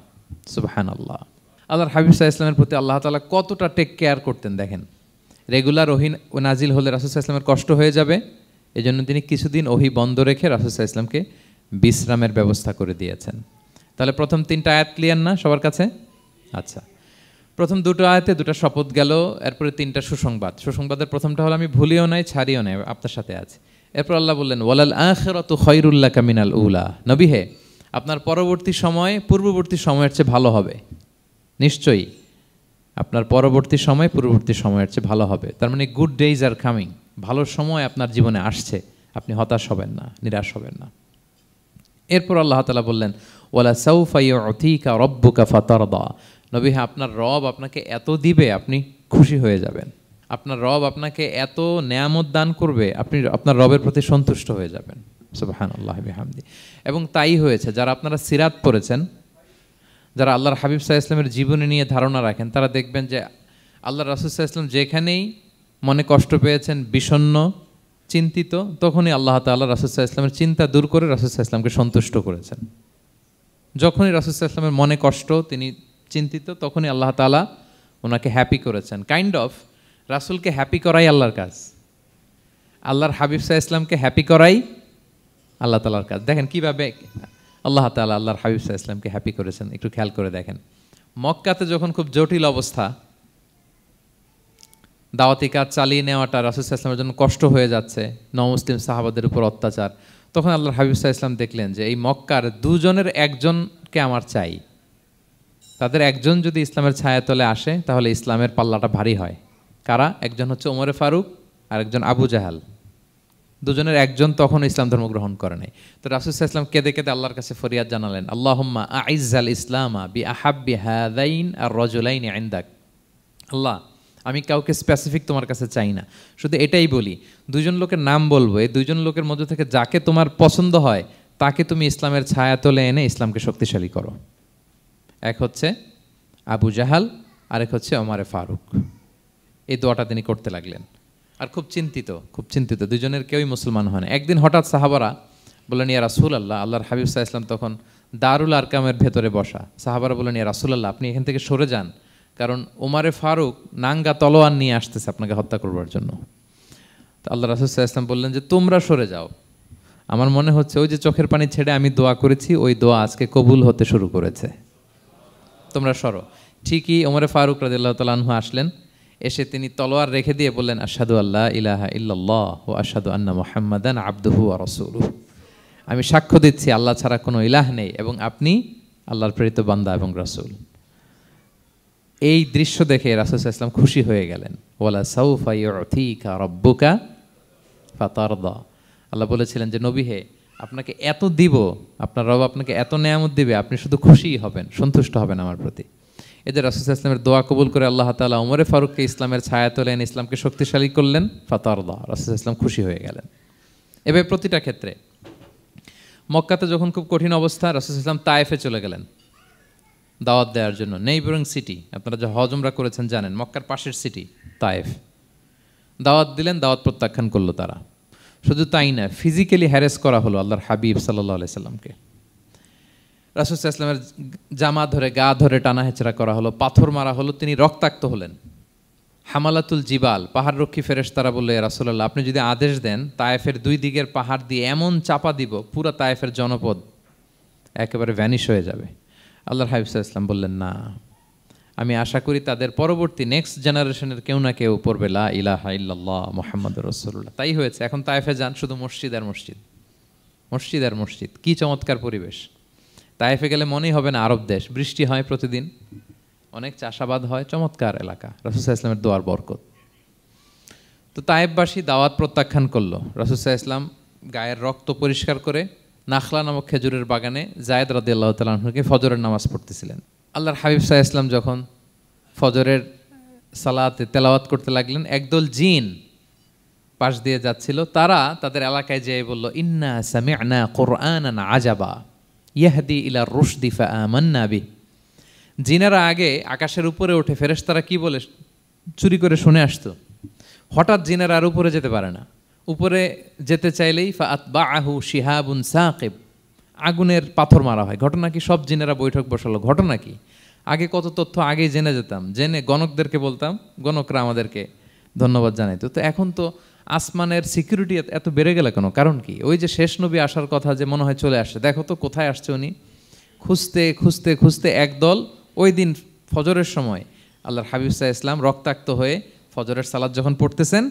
সুবহানাল্লাহ। আল্লাহর হাবিব সাল্লাল্লাহু আলাইহি ওয়াসাল্লামের প্রতি আল্লাহ তাআলা কতটা টেক কেয়ার করতেন দেখেন। রেগুলার ওহি নাজিল হলে রাসূল সাল্লাল্লাহু আলাইহি ওয়াসাল্লামের কষ্ট হয়ে যাবে, এজন্য তিনি কিছুদিন ওহি বন্ধ রেখে রাসূল সাল্লাল্লাহু আলাইহি ওয়াসাল্লামকে বিশ্রামের ব্যবস্থা করে দিয়েছেন। তাহলে প্রথম 3টা আয়াত ক্লিয়ার না সবার কাছে? আচ্ছা, প্রথম 2টো আয়াতে 2টা শপথ গেল, এরপরে 3টা সুসংবাদ। সুসংবাদের প্রথমটা হলো আমি ভুলিও নাই ছাড়িও নাই, আপনার সাথে আছি। এরপর আল্লাহ বললেন ওয়ালাল আখিরাতু খায়রুল লাকা মিনাল উলা, নবী হে আপনার পরবর্তী সময় পূর্ববর্তী সময়ের চেয়ে ভালো হবে, নিশ্চয়ই আপনার পরবর্তী সময় পূর্ববর্তী সময়ের চেয়ে ভালো হবে। তার মানে গুড ডেইজ আর কামিং, ভালো সময় আপনার জীবনে আসছে, আপনি হতাশ হবেন না, নিরাশ হবেন না। এরপর আল্লাহ তাআলা বললেন ওয়ালা সাউফা ইউতিকা রাব্বুকা ফাতারদা, নবী হ্যাঁ আপনার রব আপনাকে এত দিবে আপনি খুশি হয়ে যাবেন, আপনার রব আপনাকে এত নেয়ামত দান করবে আপনি আপনার রবের প্রতি সন্তুষ্ট হয়ে যাবেন। সুবহানাল্লাহি বিহামদি। এবং তাই হয়েছে। যারা আপনারা সিরাত পড়েছেন, যারা আল্লাহর হাবিব সাল্লাল্লাহু আলাইহি ওয়াসাল্লামের জীবনী নিয়ে ধারণা রাখেন, তারা দেখবেন যে আল্লাহর রাসূল সাল্লাল্লাহু আলাইহি ওয়াসাল্লাম যেখানেই মনে কষ্ট পেয়েছেন, বিষণ্ণ, চিন্তিত, তখনই আল্লাহ তাআলা রাসূল সাল্লাল্লাহু আলাইহি ওয়াসাল্লামের চিন্তা দূর করে রাসূল সাল্লাল্লাহু আলাইহি ওয়াসাল্লামকে সন্তুষ্ট করেছেন। যখনই রাসূল সাল্লাল্লাহু আলাইহি ওয়াসাল্লামের মনে কষ্ট, তিনি চিন্তিত, তখনই আল্লাহ তাআলা ওনাকে হ্যাপি করেছেন। কাইন্ড অফ রাসূলকে হ্যাপি করাই আল্লাহর কাজ, আল্লাহর হাবিব সাল্লাল্লাহু আলাইহি ওয়াসাল্লামকে হ্যাপি করাই আল্লাহ তাআলার কাজ। দেখেন কিভাবে আল্লাহ তাআলা আল্লাহর হাবিব সাল্লাল্লাহু আলাইহি ওয়াসাল্লামকে হ্যাপি করেছেন, একটু খেয়াল করে দেখেন। মক্কাতে যখন খুব জটিল অবস্থা, দাওয়াতি কাজ চালিয়ে নেওয়াটা রাসূল সাল্লাল্লাহু আলাইহি ওয়াসাল্লামের জন্য কষ্ট হয়ে যাচ্ছে, নমুসলিম সাহাবাদের উপর অত্যাচার, তখন আল্লাহর হাবিব সাল্লাল্লাহু আলাইহি ওয়াসাল্লাম দেখলেন যে এই মক্কার দুজনের একজনকে আমার চাই, তাদের একজন যদি ইসলামের ছায়াতলে আসে তাহলে ইসলামের পাল্লাটা ভারী হয়। কারা? একজন হচ্ছে ওমরে ফারুক আর একজন আবু জাহাল। দুজনের একজন তখন ইসলাম ধর্ম গ্রহণ করে নাই। তো রাসূল সাল্লাল্লাহু আলাইহি ওয়াসাল্লাম কেঁদে কেঁদে আল্লাহর কাছে ফরিয়াদ জানালেন, আল্লাহুম্মা আইজ্জাল ইসলামা বিআহাব্বি হাযাইন আর রাজুলাইনি ইনদাক। আল্লাহ, আমি কাউকে স্পেসিফিক তোমার কাছে চাই না, শুধু এটাই বলি, দুজন লোকের নাম বলবো, এই দুজন লোকের মধ্যে থেকে যাকে তোমার পছন্দ হয় তাকে তুমি ইসলামের ছায়াতলে এনে ইসলামকে শক্তিশালী করো। এক হচ্ছে আবু জাহাল, আরেক হচ্ছে ওমরে ফারুক। এই দোয়াটা তিনি করতে লাগলেন। আর খুব চিন্তিত, দুজনের কেউই মুসলমান হয় না। একদিন হঠাৎ সাহাবারা বললেন, ইয়া রাসূলুল্লাহ, আল্লাহর হাবিব সাল্লাল্লাহু আলাইহি ওয়াসাল্লাম তখন দারুল আরকামের ভেতরে বসা। সাহাবারা বললেন, ইয়া রাসূলুল্লাহ, আপনি এখান থেকে সরে যান, কারণ ওমরে ফারুক নাঙ্গা তলোয়ার নিয়ে আসতেছে আপনাকে হত্যা করবার জন্য। তো আল্লাহ রাসূল সাল্লাল্লাহু আলাইহি ওয়াসাল্লাম বললেন যে তোমরা সরে যাও, আমার মনে হচ্ছে ওই যে চোখের পানি ছেড়ে আমি দোয়া করেছি, ওই দোয়া আজকে কবুল হতে শুরু করেছে, তোমরা সরো। ঠিকই ওমরে ফারুক রাদিয়াল্লাহু তাআলা আনহু আসলেন, এসে তিনি তলোয়ার রেখে দিয়ে বললেন, আশহাদু আল্লা ইলাহা ইল্লাল্লাহ ওয়া আশহাদু আন্না মুহাম্মাদান আবদুহু ওয়া রাসূলুহু, আমি সাক্ষ্য দিচ্ছি আল্লাহ ছাড়া কোনো ইলাহ নেই এবং আপনি আল্লাহর প্রেরিত বান্দা এবং রাসূল। এই দৃশ্য দেখে রাসূল সাল্লাল্লাহু আলাইহি ওয়াসাল্লাম খুশি হয়ে গেলেন। ওয়ালা সাউফা ইউতিকা রাব্বুকা ফাতারদা, আল্লাহ বলেছিলেন যে নবী হে, আপনাকে এত দিব, আপনার রব আপনাকে এত নেয়ামত দিবে, আপনি শুধু খুশিই হবেন, সন্তুষ্ট হবেন আমার প্রতি। এদের রাসূল সাল্লাল্লাহু আলাইহি ওয়াসাল্লামের দোয়া কবুল করে আল্লাহ তাআলা ওমরে ফারুককে ইসলামের ছায়াতলে এনে ইসলামকে শক্তিশালী করলেন। ফাতারদা, রাসূল সাল্লাল্লাহু আলাইহি ওয়াসাল্লাম খুশি হয়ে গেলেন। এভাবে প্রতিটা ক্ষেত্রে। মক্কাতে যখন খুব কঠিন অবস্থা, রাসূল সাল্লাল্লাহু আলাইহি ওয়াসাল্লাম তায়েফে চলে গেলেন দাওয়াত দেওয়ার জন্য। নেইবারিং সিটি, আপনারা যে হজ উমরা করেছেন জানেন, মক্কার পাশের সিটি তায়েফ। দাওয়াত দিলেন, দাওয়াত প্রত্যাখ্যান করলো তারা। শুধু তাই না, ফিজিক্যালি হ্যারেস করা হলো আল্লাহর হাবিব সাল্লাল্লাহু আলাইহি সাল্লামকে। রাসূল সাল্লাল্লাহু আলাইহি ওয়াসাল্লামের জামা ধরে, গা ধরে টানা হেঁচড়া করা হলো, পাথর মারা হলো, তিনি রক্তাক্ত হলেন। হামালাতুল জিবাল, পাহাড়রক্ষী ফেরেশতারা বলল, ইয়া রাসূলুল্লাহ, আপনি যদি আদেশ দেন তায়েফের দুই দিকের পাহাড় দিয়ে এমন চাপা দিব, পুরো তায়েফের জনপদ একেবারে ভ্যানিশ হয়ে যাবে। আল্লাহর হাবিব সাল্লাল্লাহু আলাইহি ওয়াসাল্লাম বললেন, না, আমি আশা করি তাদের পরবর্তী নেক্সট জেনারেশনের কেউ না কেউ পড়বে লা ইলাহা ইল্লাল্লাহ মুহাম্মাদুর রাসূলুল্লাহ। তাই হয়েছে। এখন তায়েফে যান, শুধু মসজিদ আর মসজিদ, মসজিদ আর মসজিদ। কি চমৎকার পরিবেশ! তায়েফে গেলে মনেই হবে না আরব দেশ। বৃষ্টি হয় প্রতিদিন, অনেক চাষাবাদ হয়, চমৎকার এলাকা, রাসূল সাল্লাল্লাহু আলাইহি ওয়াসাল্লামের দোয়ার বরকত। তো তায়েফবাসী দাওয়াত প্রত্যাখ্যান করলো। রাসূল সাল্লাল্লাহু আলাইহি ওয়াসাল্লাম গায়ের রক্ত পরিষ্কার করে নাখলা নামক খেজুরের বাগানে যায়েদ রাদিয়াল্লাহু তাআলা আনহুকে ফজরের নামাজ পড়তেছিলেন। আল্লাহর হাবিব সাল্লাল্লাহু আলাইহি ওয়াসাল্লাম যখন ফজরের সালাতে তেলাওয়াত করতে লাগলেন, একদল জিন পাশ দিয়ে যাচ্ছিল, তারা তাদের এলাকায় যেয়ে বলল, ইন্না সামি'না কুরআনান আজাবা ইয়াহদি ইলা রুশদি ফাআমান্না বিহি। জিনেরা আগে আকাশের উপরে ওঠে, ফেরেশতারা কি বলে চুরি করে শুনে আসতো। হঠাৎ জিনেরা আর উপরে যেতে পারে না, উপরে যেতে চাইলেই ফাআতবাআহু শিহাবুন সাকিব, আগুনের পাথর মারা হয়। ঘটনা কি? সব জিনেরা বৈঠক বসালো। ঘটনা কি? আগে কত তথ্য আগেই জেনে যেতাম, জেনে গণকদেরকে বলতাম, গণকরা আমাদেরকে ধন্যবাদ জানাইতো। তো এখন তো আসমানের সিকিউরিটি এত বেড়ে গেল কেন? কারণ কি? ওই যে শেষ নবী আসার কথা যে মনে হয় চলে আসছে, দেখো তো কোথায় আসছে উনি। খুঁজতে খুঁজতে খুঁজতে একদল ওই দিন ফজরের সময় আল্লাহর হাবিব সাল্লাল্লাহু আলাইহি ওয়াসাল্লাম রক্তাক্ত হয়ে ফজরের সালাত যখন পড়তেছেন,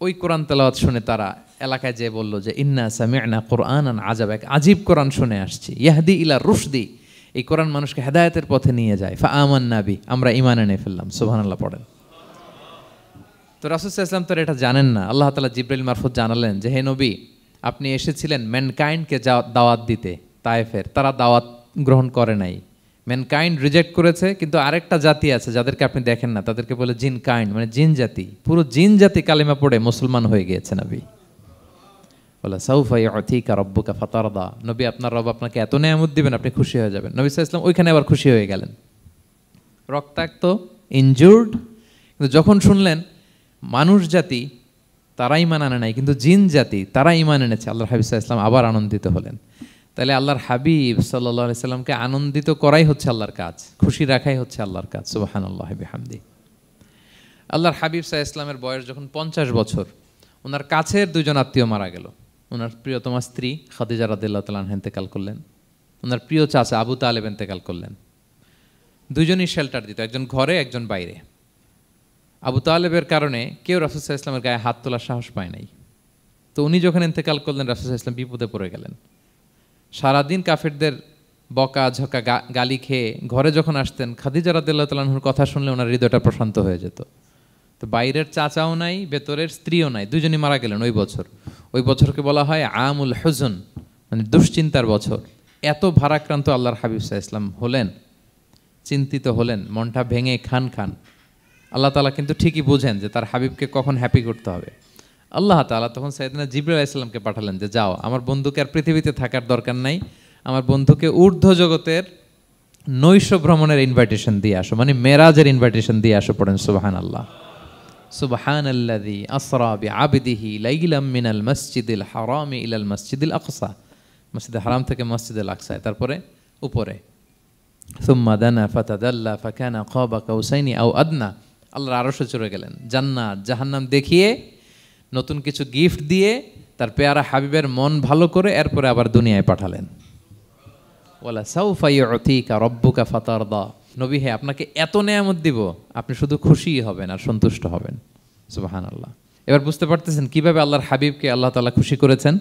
ওই কোরআন তেলাওয়াত শুনে তারা এলাকায় যেয়ে বলল যে ইন্না সামি'না কুরআনান আজাবা, এক আজীব কোরআন শুনে আসছি, ইয়াহদি ইলা রুশদি, এই কোরআন মানুষকে হেদায়েতের পথে নিয়ে যায়। ফা আমান্না বি, আমরা ঈমান এনে ফেললাম। সুবহানাল্লাহ পড়েন। তো রাসূল সাল্লাল্লাহু আলাইহি ওয়াসাল্লাম তো এটা জানেন না। আল্লাহ তাআলা জিবরাইল মারফত জানালেন যে হে নবী, আপনি এসেছিলেন ম্যানকাইন্ডকে দাওয়াত দিতে তায়েফের, তারা দাওয়াত গ্রহণ করে নাই, ম্যানকাইন্ড রিজেক্ট করেছে। কিন্তু আরেকটা জাতি আছে যাদেরকে আপনি দেখেন না, তাদেরকে বলে জিন কাইন্ড, মানে জিন জাতি। পুরো জিন জাতি কালিমা পড়ে মুসলমান হয়ে গিয়েছে নবী। বলে সাউফা ইউতিকা রাব্বুকা ফাতারদা, নবী আপনার রব আপনাকে এত নেয়ামত দিবেন আপনি খুশি হয়ে যাবেন। নবী সাল্লাল্লাহু আলাইহি ওয়াসাল্লাম ওইখানে আবার খুশি হয়ে গেলেন, রক্তাক্ত, ইনজুর্ড। কিন্তু যখন শুনলেন মানুষ জাতি তারা ঈমান আনে নাই, কিন্তু জিন জাতি তারা ঈমান এনেছে, আল্লাহর হাবিব সাল্লাল্লাহু আলাইহি ওয়াসাল্লাম আবার আনন্দিত হলেন। তাহলে আল্লাহর হাবিব সাল্লাল্লাহু আলাইহি সাল্লামকে আনন্দিত করাই হচ্ছে আল্লাহর কাজ, খুশি রাখাই হচ্ছে আল্লাহর কাজ। সুবহানাল্লাহি বিহামদি। আল্লাহর হাবিব সাল্লাল্লাহু আলাইহি সাল্লামের বয়স যখন 50 বছর, ওনার কাছের দুজন আত্মীয় মারা গেল। ওনার প্রিয়তমা স্ত্রী খাদিজা রাদিয়াল্লাহু তাআলা আনহা ইন্তেকাল করলেন, ওনার প্রিয় চাচা আবু তালেব ইন্তেকাল করলেন। দুজনই শেল্টার দিত, একজন ঘরে একজন বাইরে। আবু তালেবের কারণে কেউ রাসূল সাল্লাল্লাহু আলাইহি সাল্লামের গায়ে হাত তোলার সাহস পায় নাই। তো উনি যখন ইন্তেকাল করলেন, রাসূল সাল্লাল্লাহু আলাইহি সাল্লাম বিপদে পড়ে গেলেন। সারাদিন কাফেরদের বকা ঝকা গালি খেয়ে ঘরে যখন আসতেন, খাদিজা রাদিয়াল্লাহু তাআলা আনহার কথা শুনলে ওনার হৃদয়টা প্রশান্ত হয়ে যেত। তো বাইরের চাচাও নাই, ভেতরের স্ত্রীও নাই, দুজনই মারা গেলেন ওই বছর। ওই বছরকে বলা হয় আমুল হুজন, মানে দুশ্চিন্তার বছর। এত ভারাক্রান্ত আল্লাহর হাবিব সাল্লাল্লাহু আলাইহি সাল্লাম হলেন, চিন্তিত হলেন, মনটা ভেঙে খান খান। আল্লাহ তাআলা কিন্তু ঠিকই বুঝেন যে তার হাবিবকে কখন হ্যাপি করতে হবে। আল্লাহ তাআলা তখন সাইয়েদনা জিবরাইল আলাইহিস সালামকে পাঠালেন যে যাও, আমার বন্ধুকে আর পৃথিবীতে থাকার দরকার নাই, আমার বন্ধুকে ঊর্ধ্ব জগতের নৈশ ভ্রমণের ইনভাইটেশন দিয়ে আসো, মানে মেরাজের ইনভাইটেশন দিয়ে আসো। পড়েন সুবহানাল্লাহ। সুবহানাল্লাযী আসরা বিআবদিহি লাইলাম মিনাল মসজিদিল হারামি ইলাল মসজিদিল আকসা, মসজিদে হারাম থেকে মসজিদুল আকসায়, তারপরে উপরে সুম্মা দানা ফাতাদাল্লা ফাকানা কাবা কাউসাইনি আও আদনা। আল্লাহর আরশে চড়ে গেলেন, জান্নাত জাহান্নাম দেখিয়ে, নতুন কিছু গিফট দিয়ে, তার পেয়ারা হাবিবের মন ভালো করে এরপরে আবার দুনিয়ায় পাঠালেন। ওয়ালা সাউফা ইউতিকা রাব্বুকা ফাতারদা, নবী হে আপনাকে এত নেয়ামত দিব, আপনি শুধু খুশিই হবেন আর সন্তুষ্ট হবেন। সুবহানাল্লাহ। এবার বুঝতে পারতেছেন কিভাবে আল্লাহর হাবিবকে আল্লাহ তাআলা খুশি করেছেন।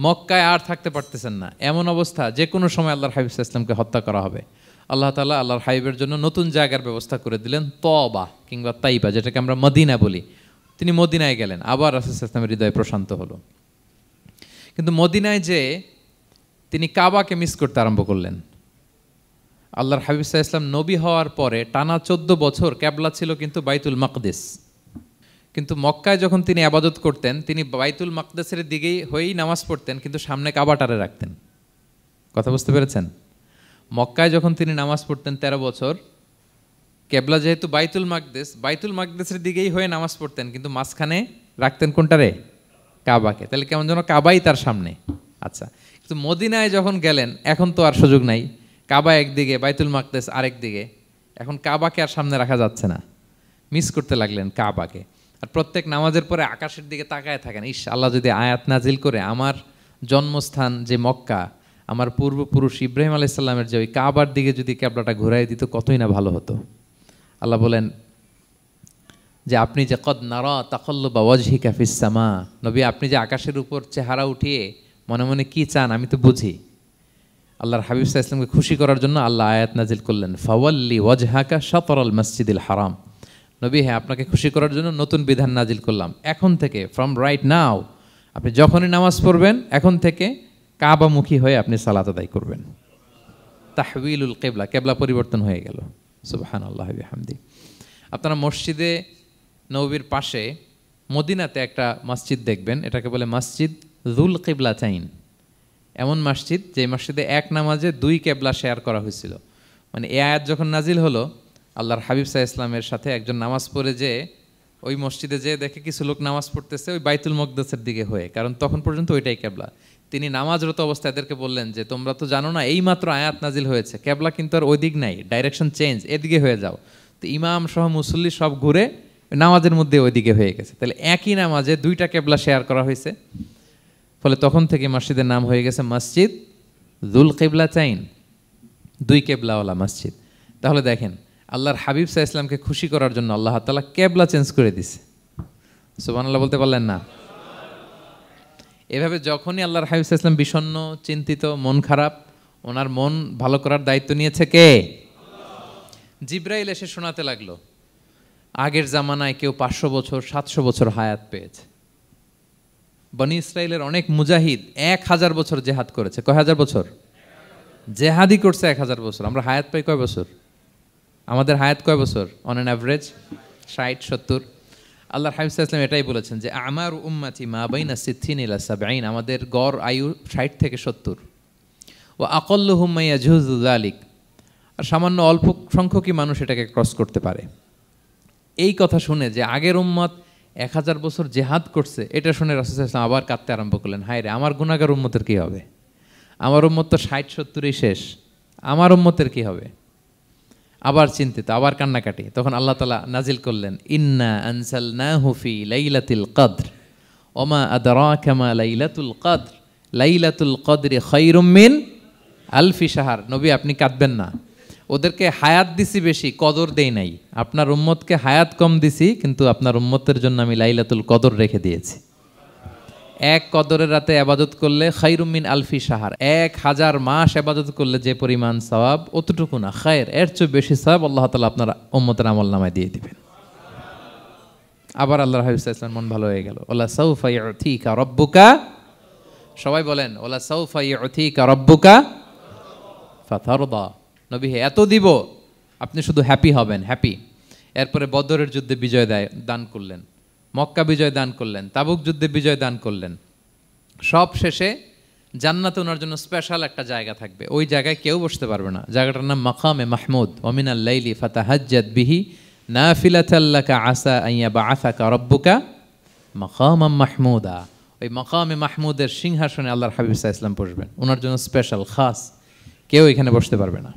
মক্কায় আর থাকতে পারতেছেন না, এমন অবস্থা যে কোনো সময় আল্লাহর হাবিব সাল্লাল্লাহু আলাইহি ওয়াসাল্লামকে হত্যা করা হবে। আল্লাহ তাআলা আল্লাহর হাবিবের জন্য নতুন জায়গার ব্যবস্থা করে দিলেন, তওবা কিংবা তাইবা, যেটাকে আমরা মদিনা বলি। তিনি মদিনায় গেলেন, আবার রাসূল সাল্লাল্লাহু আলাইহি ওয়াসাল্লামের হৃদয় প্রশান্ত হলো। কিন্তু মদিনায় যে তিনি কাবাকে মিস করতে আরম্ভ করলেন। আল্লাহর হাবিব সাল্লাল্লাহু আলাইহি ওয়াসাল্লাম নবী হওয়ার পরে টানা 14 বছর কিবলা ছিল কিন্তু বাইতুল মাকদিস। কিন্তু মক্কায় যখন তিনি ইবাদত করতেন, তিনি বাইতুল মাকদিসের দিকেই হয়েই নামাজ পড়তেন, কিন্তু সামনে কাবাটারে রাখতেন। কথা বুঝতে পেরেছেন? মক্কায় যখন তিনি নামাজ পড়তেন 13 বছর, কিবলা যেহেতু বাইতুল মাকদিস, বাইতুল মাকদিসের দিকেই হয়ে নামাজ পড়তেন, কিন্তু মাঝখানে রাখতেন কোনটারে? কাবাকে। তাহলে কেমন যেন কাবাই তার সামনে। আচ্ছা, কিন্তু মদিনায় যখন গেলেন, এখন তো আর সুযোগ নাই, কাবা একদিকে, বাইতুল মাকদিস আরেক দিকে, এখন কাবাকে আর সামনে রাখা যাচ্ছে না। মিস করতে লাগলেন কাবাকে। আর প্রত্যেক নামাজের পরে আকাশের দিকে তাকায় থাকেন, ইস আল্লাহ যদি আয়াত নাজিল করে আমার জন্মস্থান যে মক্কা, আমার পূর্বপুরুষ ইব্রাহিম আলাইহিস সালামের যে ওই কাবার দিকে যদি কিবলাটা ঘুরাই দিত, কতই না ভালো হতো। আল্লাহ বলেন যে আপনি যে কদ নারা তাকাল্লুবা ওয়াজহিকা ফিস সামা, নবী আপনি যে আকাশের উপর চেহারা উঠিয়ে মনে মনে কি চান আমি তো বুঝি। আল্লাহর হাবিব সাল্লাল্লাহু আলাইহি ওয়াসাল্লামকে খুশি করার জন্য আল্লাহ আয়াত নাজিল করলেন, ফাওয়াল্লি ওয়াজহাকা শাতরাল মসজিদিল হারাম। নবী হ্যাঁ, আপনাকে খুশি করার জন্য নতুন বিধান নাজিল করলাম। এখন থেকে, ফ্রম রাইট নাও, আপনি যখনই নামাজ পড়বেন এখন থেকে কাবামুখী হয়ে আপনি সালাত আদায় করবেন। তাহউইলুল কিবলা, কিবলা পরিবর্তন হয়ে গেল। সুবহানাল্লাহি ওয়া বিহামদি। আপনারা মসজিদে নববীর পাশে মদিনাতে একটা মসজিদ দেখবেন, এটাকে বলে মসজিদ যুল কিবলাতাইন। এমন মসজিদ যে মসজিদে এক নামাজে 2 কিবলা শেয়ার করা হয়েছিল। মানে এই আয়াত যখন নাজিল হলো, আল্লাহর হাবিব সাল্লাল্লাহু আলাইহি ওয়াসাল্লামের সাথে একজন নামাজ পড়ে যে ওই মসজিদে যে দেখে কিছু লোক নামাজ পড়তেছে ওই বাইতুল মাকদিসের দিকে হয়ে, কারণ তখন পর্যন্ত ওইটাই কিবলা। তিনি নামাজরত অবস্থায় এদেরকে বললেন যে তোমরা তো জানো না এই মাত্র আয়াত নাজিল হয়েছে, কিবলা কিন্তু আর ওই দিক নাই, ডাইরেকশন চেঞ্জ, এদিকে হয়ে যাও। তো ইমাম সহ মুসল্লি সব ঘুরে নামাজের মধ্যে ওইদিকে হয়ে গেছে। তাহলে একই নামাজে 2টা কিবলা শেয়ার করা হয়েছে, ফলে তখন থেকে মসজিদের নাম হয়ে গেছে মসজিদ যুল কিবলাতাইন, 2 কিবলাওয়ালা মসজিদ। তাহলে দেখেন আল্লাহর হাবিব সাল্লাল্লাহু আলাইহি ওয়াসাল্লামকে খুশি করার জন্য আল্লাহ তাআলা কিবলা চেঞ্জ করে দিছে। সুবহানাল্লাহ বলতে পারলেন না? এভাবে যখনই আল্লাহর হাবিব সাল্লাল্লাহু আলাইহি ওয়াসাল্লাম বিষণ্ণ, চিন্তিত, মন খারাপ, ওনার মন ভালো করার দায়িত্ব নিয়েছে কে? জিব্রাইল এসে শোনাতে লাগলো, আগের জামানায় কেউ 500 বছর 700 বছর হায়াত পেয়েছে। বনি ইসরাইলের অনেক মুজাহিদ 1000 বছর জেহাদ করেছে। কয় হাজার বছর জেহাদি করছে? 1000 বছর। আমরা হায়াত পাই কয় বছর? আমাদের হায়াত কয় বছর অন অ্যান অ্যাভারেজ? 60-70। আল্লাহর হাবিব সাল্লাল্লাহু আলাইহি ওয়াসাল্লাম এটাই বলেছেন যে আমার উম্মতি মা বাইনা 60 ইলা 70, আমাদের গড় আয়ু 60 থেকে 70। ওয়া আকাল্লুহুম মা ইয়াজুযু যালিক, আর সামান্য অল্প সংখ্যকই মানুষ এটাকে ক্রস করতে পারে। এই কথা শুনে যে আগের উম্মত 1000 বছর জেহাদ করছে, এটা শুনে রাসূল সাল্লাল্লাহু আলাইহি ওয়াসাল্লাম আবার কাঁদতে আরম্ভ করলেন, হায় রে আমার গুনাহগার উম্মতের কি হবে? আমার উম্মত তো 60-70-ই শেষ, আমার উম্মতের কি হবে? আবার চিন্তিত, আবার কান্নাকাটি। তখন আল্লাহ তাআলা নাজিল করলেন, ইন্না আনজালনাহু ফি লাইলাতিল কদর ওমা আদরাকা মা লাইলাতুল কদর লাইলাতুল কদরি খায়রুম মিন আলফি শাহর। নবী আপনি কাঁদবেন না, ওদেরকে হায়াত দিছি বেশি, কদর দেই নাই। আপনার উম্মতকে হায়াত কম দিছি, কিন্তু আপনার উম্মতের জন্য আমি লাইলাতুল কদর রেখে দিয়েছি। এক কদরের রাতে আবাদত করলে খায়রুম মিন আলফি শাহর, 1000 মাস আবাদত করলে যে পরিমাণ সওয়াব, অতটুকু না, খায়ের এর চেয়ে বেশি সওয়াব আল্লাহ তাআলা আপনার উম্মতের আমলনামায় দিয়ে দিবেন। আবার আল্লাহর হাবিব সাল্লাল্লাহু আলাইহি ওয়াসাল্লাম মন ভালো হয়ে গেল। ওয়ালা সাউফা ইউতিকা রাব্বুকা, সবাই বলেন ওয়ালা সাউফা ইউতিকা রাব্বুকা ফাতারদা। নবী হে এত দিব, আপনি শুধু হ্যাপি হবেন, হ্যাপি। এরপরে বদরের যুদ্ধে বিজয় দান করলেন, মক্কা বিজয় দান করলেন, তাবুক যুদ্ধে বিজয় দান করলেন। সব শেষে জান্নাতে ওনার জন্য স্পেশাল একটা জায়গা থাকবে, ওই জায়গায় কেউ বসতে পারবে না। জায়গাটার নাম মাকামে মাহমুদ। ওমিনাল লাইলি ফাতাহাজ্জাদ বিহি নাফিলাতাল লাকা আসা আন ইয়াবআসাকা রাব্বুকা মাকামাম মাহমুদা। ওই মাকামে মাহমুদের সিংহাসনে আল্লাহর হাবিব সাল্লাল্লাহু আলাইহি ওয়াসাল্লাম বসবেন, ওনার জন্য স্পেশাল, খাস, কেউ এখানে বসতে পারবে না।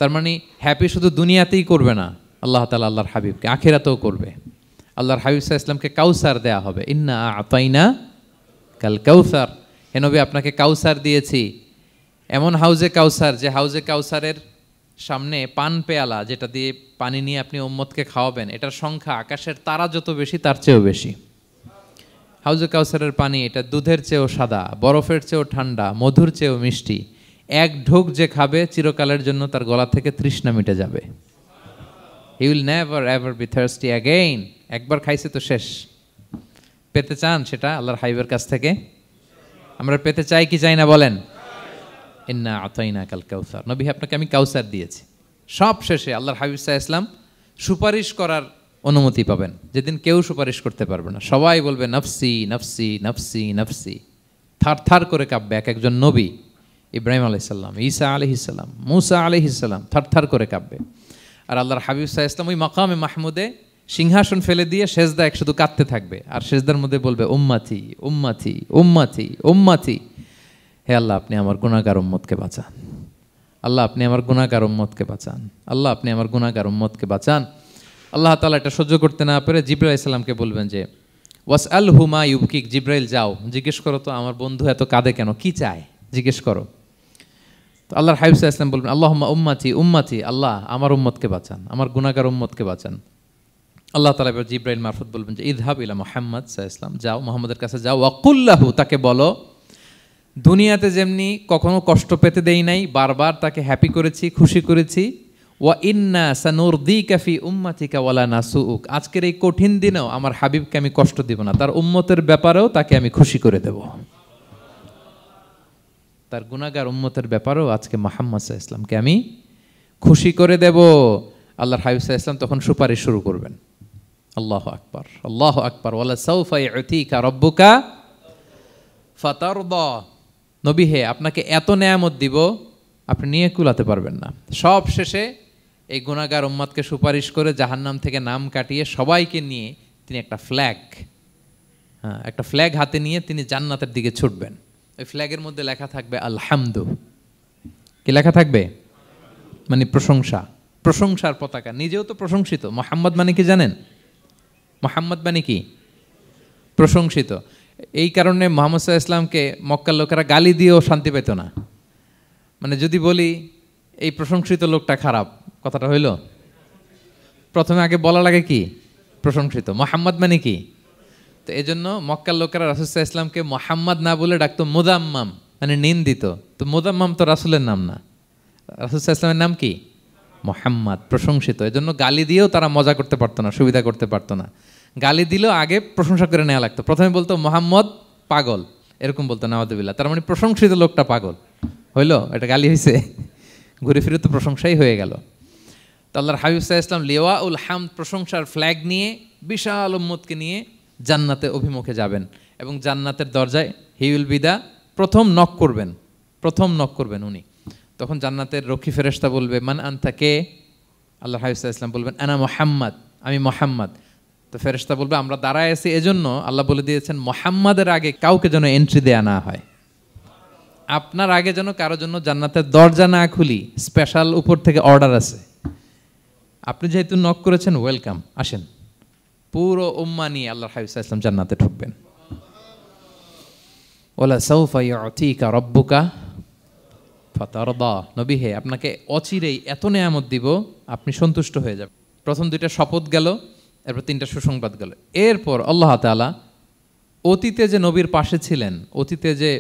তার মানে হ্যাপি শুধু দুনিয়াতেই করবে না আল্লাহ তাআলা আল্লাহর হাবিবকে, আখিরাতেও করবে। আল্লাহর হাবিব সাল্লাল্লাহু আলাইহি ওয়াসাল্লামকে কাউসার দেয়া হবে, ইন্না আতাইনা কাল কাউসার। হে নবী আপনাকে কাউসার দিয়েছি, এমন হাউজে কাউসার যে হাউজে কাউসারের সামনে পান পেয়ালা, যেটা দিয়ে পানি নিয়ে আপনি উম্মতকে খাওয়াবেন, এটার সংখ্যা আকাশের তারা যত বেশি তার চেয়েও বেশি। হাউজে কাউসারের পানি এটা দুধের চেয়েও সাদা, বরফের চেয়েও ঠান্ডা, মধুর চেয়েও মিষ্টি। এক ঢোক যে খাবে চিরকালের জন্য তার গলা থেকে তৃষ্ণা মিটে যাবে। He will never ever be thirsty again. একবার খাইছে তো শেষ। পেতে চান সেটা আল্লাহর হাবিবের কাছ থেকে? আমরা পেতে চাই কি চাই না বলেন? ইন্না আতাইনা কাল কাউসার। নবী আপনাকে আমি কাউসার দিয়েছি। সব শেষে আল্লাহর হাবিব সাল্লাল্লাহু আলাইহি ওয়াসাল্লাম সুপারিশ করার অনুমতি পাবেন, যেদিন কেউ সুপারিশ করতে পারবে না। সবাই বলবে নফসি নফসি নফসি নফসি, থার থার করে কাঁপবে। এক একজন নবী, ইব্রাহিম আলাইহিস সালাম, ঈসা আলাইহিস সালাম, মুসা আলাইহিস সালাম থার থার করে কাঁপবে। আর আল্লাহর হাবিব সাল্লাল্লাহু আলাইহি ওয়াসাল্লাম ওই মাকামে মাহমুদে সিংহাসন ফেলে দিয়ে সেজদায় শুধু কাঁদতে থাকবে, আর সেজদার মধ্যে বলবে উম্মতি উম্মতি উম্মতি উম্মতি। হে আল্লাহ আপনি আমার গুনাহগার উম্মতকে বাঁচান, আল্লাহ আপনি আমার গুনাহগার উম্মতকে বাঁচান, আল্লাহ আপনি আমার গুনাহগার উম্মতকে বাঁচান। আল্লাহ তাআলা এটা সহ্য করতে না পেরে জিবরাইল আলাইহিস সালামকে বলবেন যে ওয়াসআলহু মা ইউবকিক, জিবরাইল যাও জিজ্ঞেস করো তো আমার বন্ধু এত কাঁদে কেন, কি চায় জিজ্ঞেস করো। তো আল্লাহর হাবিব সাল্লাল্লাহু আলাইহি ওয়াসাল্লাম বলবেন আল্লাহুম্মা উম্মতি উম্মতি, আল্লাহ আমার উম্মতকে বাঁচান, আমার গুনাহগার উম্মতকে বাঁচান। আল্লাহ তাআলা এবার জিবরাইল মারফত বলবেন যে ইযহাব ইলা মুহাম্মদ সাল্লাল্লাহু আলাইহি ওয়াসাল্লাম, যাও মুহাম্মদের কাছে যাও, ওয়াকুল লাহু, তাকে বলো দুনিয়াতে যেমনি কখনো কষ্ট পেতে দেই নাই, বারবার তাকে হ্যাপি করেছি, খুশি করেছি। ওয়া ইন্না সানুরদিকা ফি উম্মাতিকা ওয়ালা নাসুউক, আজকের এই কঠিন দিনেও আমার হাবিবকে আমি কষ্ট দিব না, তার উম্মতের ব্যাপারেও তাকে আমি খুশি করে দেব। তার গুনাহগার উম্মতের ব্যাপারেও আজকে মুহাম্মদ সাল্লাল্লাহু আলাইহি ওয়াসাল্লামকে আমি খুশি করে দেব। আল্লাহর হাবিব সাল্লাল্লাহু আলাইহি ওয়াসাল্লাম তখন সুপারিশ শুরু করবেন। আল্লাহু আকবার, আল্লাহু আকবার। ওয়ালা সাউফা ইউতিকা রাব্বুকা ফাতারদা। নবী হে আপনাকে এত নেয়ামত দিব আপনি নিয়ে কুলাতে পারবেন না। সব শেষে এই গুনাহগার উম্মতকে সুপারিশ করে জাহান্নাম থেকে নাম কাটিয়ে সবাইকে নিয়ে তিনি একটা ফ্ল্যাগ হাতে নিয়ে তিনি জান্নাতের দিকে ছুটবেন। ওই ফ্ল্যাগের মধ্যে লেখা থাকবে আলহামদু। কি লেখা থাকবে? মানে প্রশংসা, প্রশংসার পতাকা। নিজেও তো প্রশংসিত। মুহাম্মদ মানে কি জানেন? মুহাম্মদ মানে কি? প্রশংসিত। এই কারণে মুহাম্মদ সাল্লাল্লাহু আলাইহি ওয়াসাল্লামকে মক্কার লোকেরা গালি দিয়েও শান্তি পেত না। মানে যদি বলি এই প্রশংসিত লোকটা খারাপ, কথাটা হইল? প্রথমে আগে বলা লাগে কি? প্রশংসিত। মুহাম্মদ মানে কি? তো এই জন্য মক্কার লোকেরা রাসূল সাল্লাল্লাহু আলাইহি ওয়াসাল্লামকে মুহাম্মদ না বলে ডাকতো মুদাম্মাম, মানে নিন্দিত। তো মুদাম্মাম তো রাসূলের নাম না, রাসূল সাল্লাল্লাহু আলাইহি ওয়াসাল্লামের নাম কি? মুহাম্মদ, প্রশংসিত। এই জন্য গালি দিয়েও তারা মজা করতে পারতো না, সুবিধা করতে পারতো না। গালি দিলেও আগে প্রশংসা করে নেওয়া লাগতো। প্রথমে বলতো মুহাম্মদ পাগল, এরকম বলতো নাউযুবিল্লাহ, তার মানে প্রশংসিত লোকটা পাগল হইলো, এটা গালি হয়েছে? ঘুরে ফিরে তো প্রশংসাই হয়ে গেল। তো আল্লাহর হাবিব সাল্লাল্লাহু আলাইহি ওয়াসাল্লাম লিওয়াউল হামদ, প্রশংসার ফ্ল্যাগ নিয়ে বিশাল উম্মতকে নিয়ে জান্নাতে অভিমুখে যাবেন এবং জান্নাতের দরজায় হি উইল বি দা প্রথম নক করবেন উনি। তখন জান্নাতের রক্ষী ফেরেশতা বলবে মান আনতা, কে? আল্লাহর হাবিব সাল্লাল্লাহু আলাইহি ওয়াসাল্লাম বলবেন আনা মুহাম্মদ, আমি মুহাম্মদ। তো ফেরেশতা বলবে আমরা দাঁড়ায় আছি এজন্য আল্লাহ বলে দিয়েছেন মুহাম্মাদের আগে কাউকে যেন এন্ট্রি দেয়া না হয়, আপনার আগে যেন কারো জন্য জান্নাতের দরজা না খুলি, স্পেশাল উপর থেকে অর্ডার আছে। আপনি যেহেতু নক করেছেন, ওয়েলকাম, আসেন। পুরো উম্মাহ নিয়ে আল্লাহর হাবিব সাল্লাল্লাহু আলাইহি ওয়াসাল্লাম জান্নাতে ঢুকবেন। ওয়ালা সাউফা ইউতিকা রাব্বুকা ফাতারদা, নবী হে আপনাকে অচিরেই এত নেয়ামত দিব আপনি সন্তুষ্ট হয়ে যাবেন। প্রথম দুইটা শপথ গেল, এরপর তিনটা সুসংবাদ গেল। এরপর আল্লাহ তাআলা অতীতে যে নবীর পাশে ছিলেন, অতীতে যে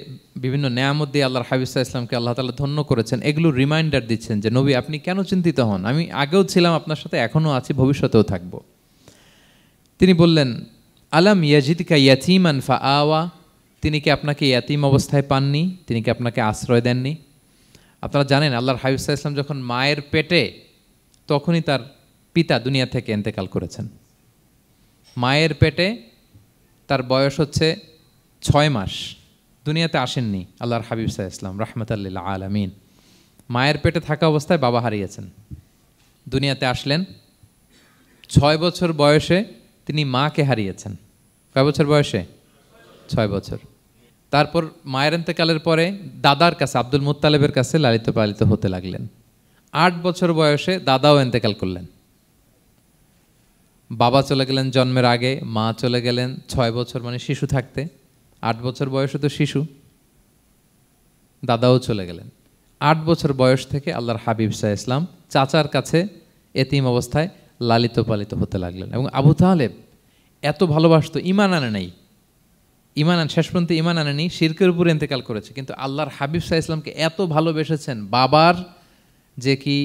বিভিন্ন নেয়ামত দিয়ে আল্লাহর হাবিব সাল্লাল্লাহু আলাইহি ওয়াসাল্লামকে আল্লাহ তাআলা ধন্য করেছেন, এগুলো রিমাইন্ডার দিচ্ছেন যে নবী আপনি কেন চিন্তিত হন, আমি আগেও ছিলাম আপনার সাথে, এখনও আছি, ভবিষ্যতেও থাকব। তিনি বললেন আলাম ইয়াজিদকা ইয়াতীমান ফাআওয়া, তিনি কি আপনাকে ইয়াতীম অবস্থায় পাননি, তিনি কি আপনাকে আশ্রয় দেননি? আপনারা জানেন আল্লাহর হাবিব সাল্লাল্লাহু আলাইহি ওয়াসাল্লাম যখন মায়ের পেটে, তখনই তার পিতা দুনিয়া থেকে ইন্তেকাল করেছেন। মায়ের পেটে তার বয়স হচ্ছে 6 মাস, দুনিয়াতে আসেননি আল্লাহর হাবিব সাল্লাল্লাহু আলাইহি ওয়াসাল্লাম রাহমাতাল লিল আলামিন। মায়ের পেটে থাকা অবস্থায় বাবা হারিয়েছেন, দুনিয়াতে আসলেন 6 বছর বয়সে তিনি মাকে হারিয়েছেন। কয় বছর বয়সে? 6 বছর। তারপর মায়ের ইন্তেকালের পরে দাদার কাছে, আব্দুল মুত্তালিবের কাছে লালিত পালিত হতে লাগলেন। 8 বছর বয়সে দাদাও ইন্তেকাল করলেন। বাবা চলে গেলেন জন্মের আগে, মা চলে গেলেন 6 বছর মানে শিশু থাকতে। 8 বছর বয়সে তো শিশু, দাদাও চলে গেলেন। 8 বছর বয়স থেকে আল্লাহর হাবিব সাল্লাল্লাহু আলাইহি ওয়াসাল্লাম চাচার কাছে এতিম অবস্থায় লালিত পালিত হতে লাগলেন। এবং আবু তালেব এত ভালোবাসতো, ইমান আনে নাই, শেষ পর্যন্ত ইমান আনেনি, শিরকের উপরে ইন্তেকাল করেছে, কিন্তু আল্লাহর হাবিব সাল্লাল্লাহু আলাইহি ওয়াসাল্লামকে এত ভালোবেসেছেন, বাবার যে কি